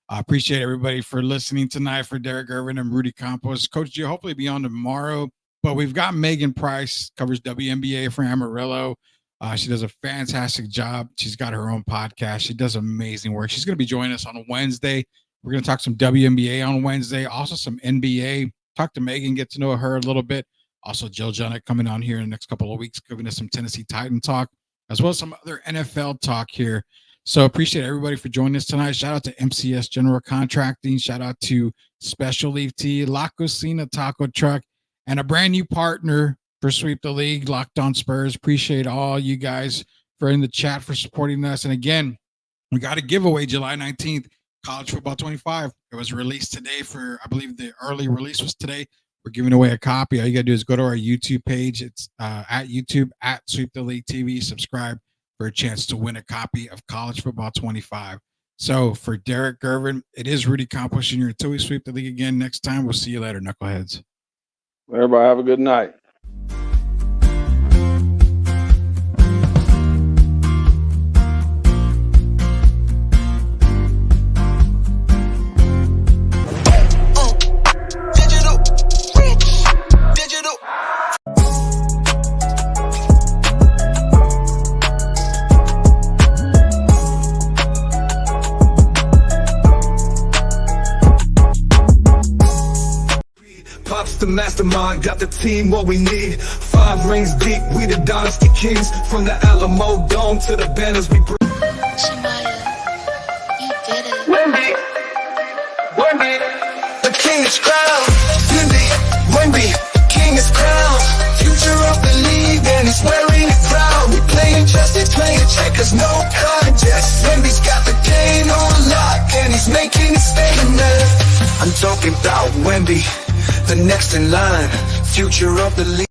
I appreciate everybody for listening tonight. For Derek Irvin and Rudy Campos, Coach G, hopefully be on tomorrow. But we've got Megan Price, covers WNBA for Amarillo. She does a fantastic job. She's got her own podcast. She does amazing work. She's going to be joining us on a Wednesday. We're going to talk some WNBA on Wednesday, also some NBA. Talk to Megan, get to know her a little bit. Also, Jill Junnett coming on here in the next couple of weeks, giving us some Tennessee Titan talk, as well as some other NFL talk here. So appreciate everybody for joining us tonight. Shout out to MCS General Contracting. Shout out to Special Leaf Tea, La Cocina Taco Truck, and a brand new partner for Sweep the League, Locked On Spurs. Appreciate all you guys for in the chat for supporting us. And again, we got a giveaway July 19th, College Football 25. It was released today for, I believe the early release was today. We're giving away a copy. All you got to do is go to our YouTube page. It's at YouTube, at Sweep the League TV. Subscribe for a chance to win a copy of College Football 25. So for Derek Gervin, it is Rudy Campos Jr. Until we sweep the league again next time, we'll see you later, Knuckleheads. Everybody have a good night. The mastermind got the team what we need. 5 rings deep, we the dynasty kings. From the Alamo Dome to the banners we bring. Shemaya, you did it. Wendy, the king is crowned. Wendy, king is crowned. Future of the league and he's wearing it proud. We playing justice, playing checkers, no contest. Wendy's got the game on lock and he's making it statement. I'm talking about Wendy, the next in line, future of the league.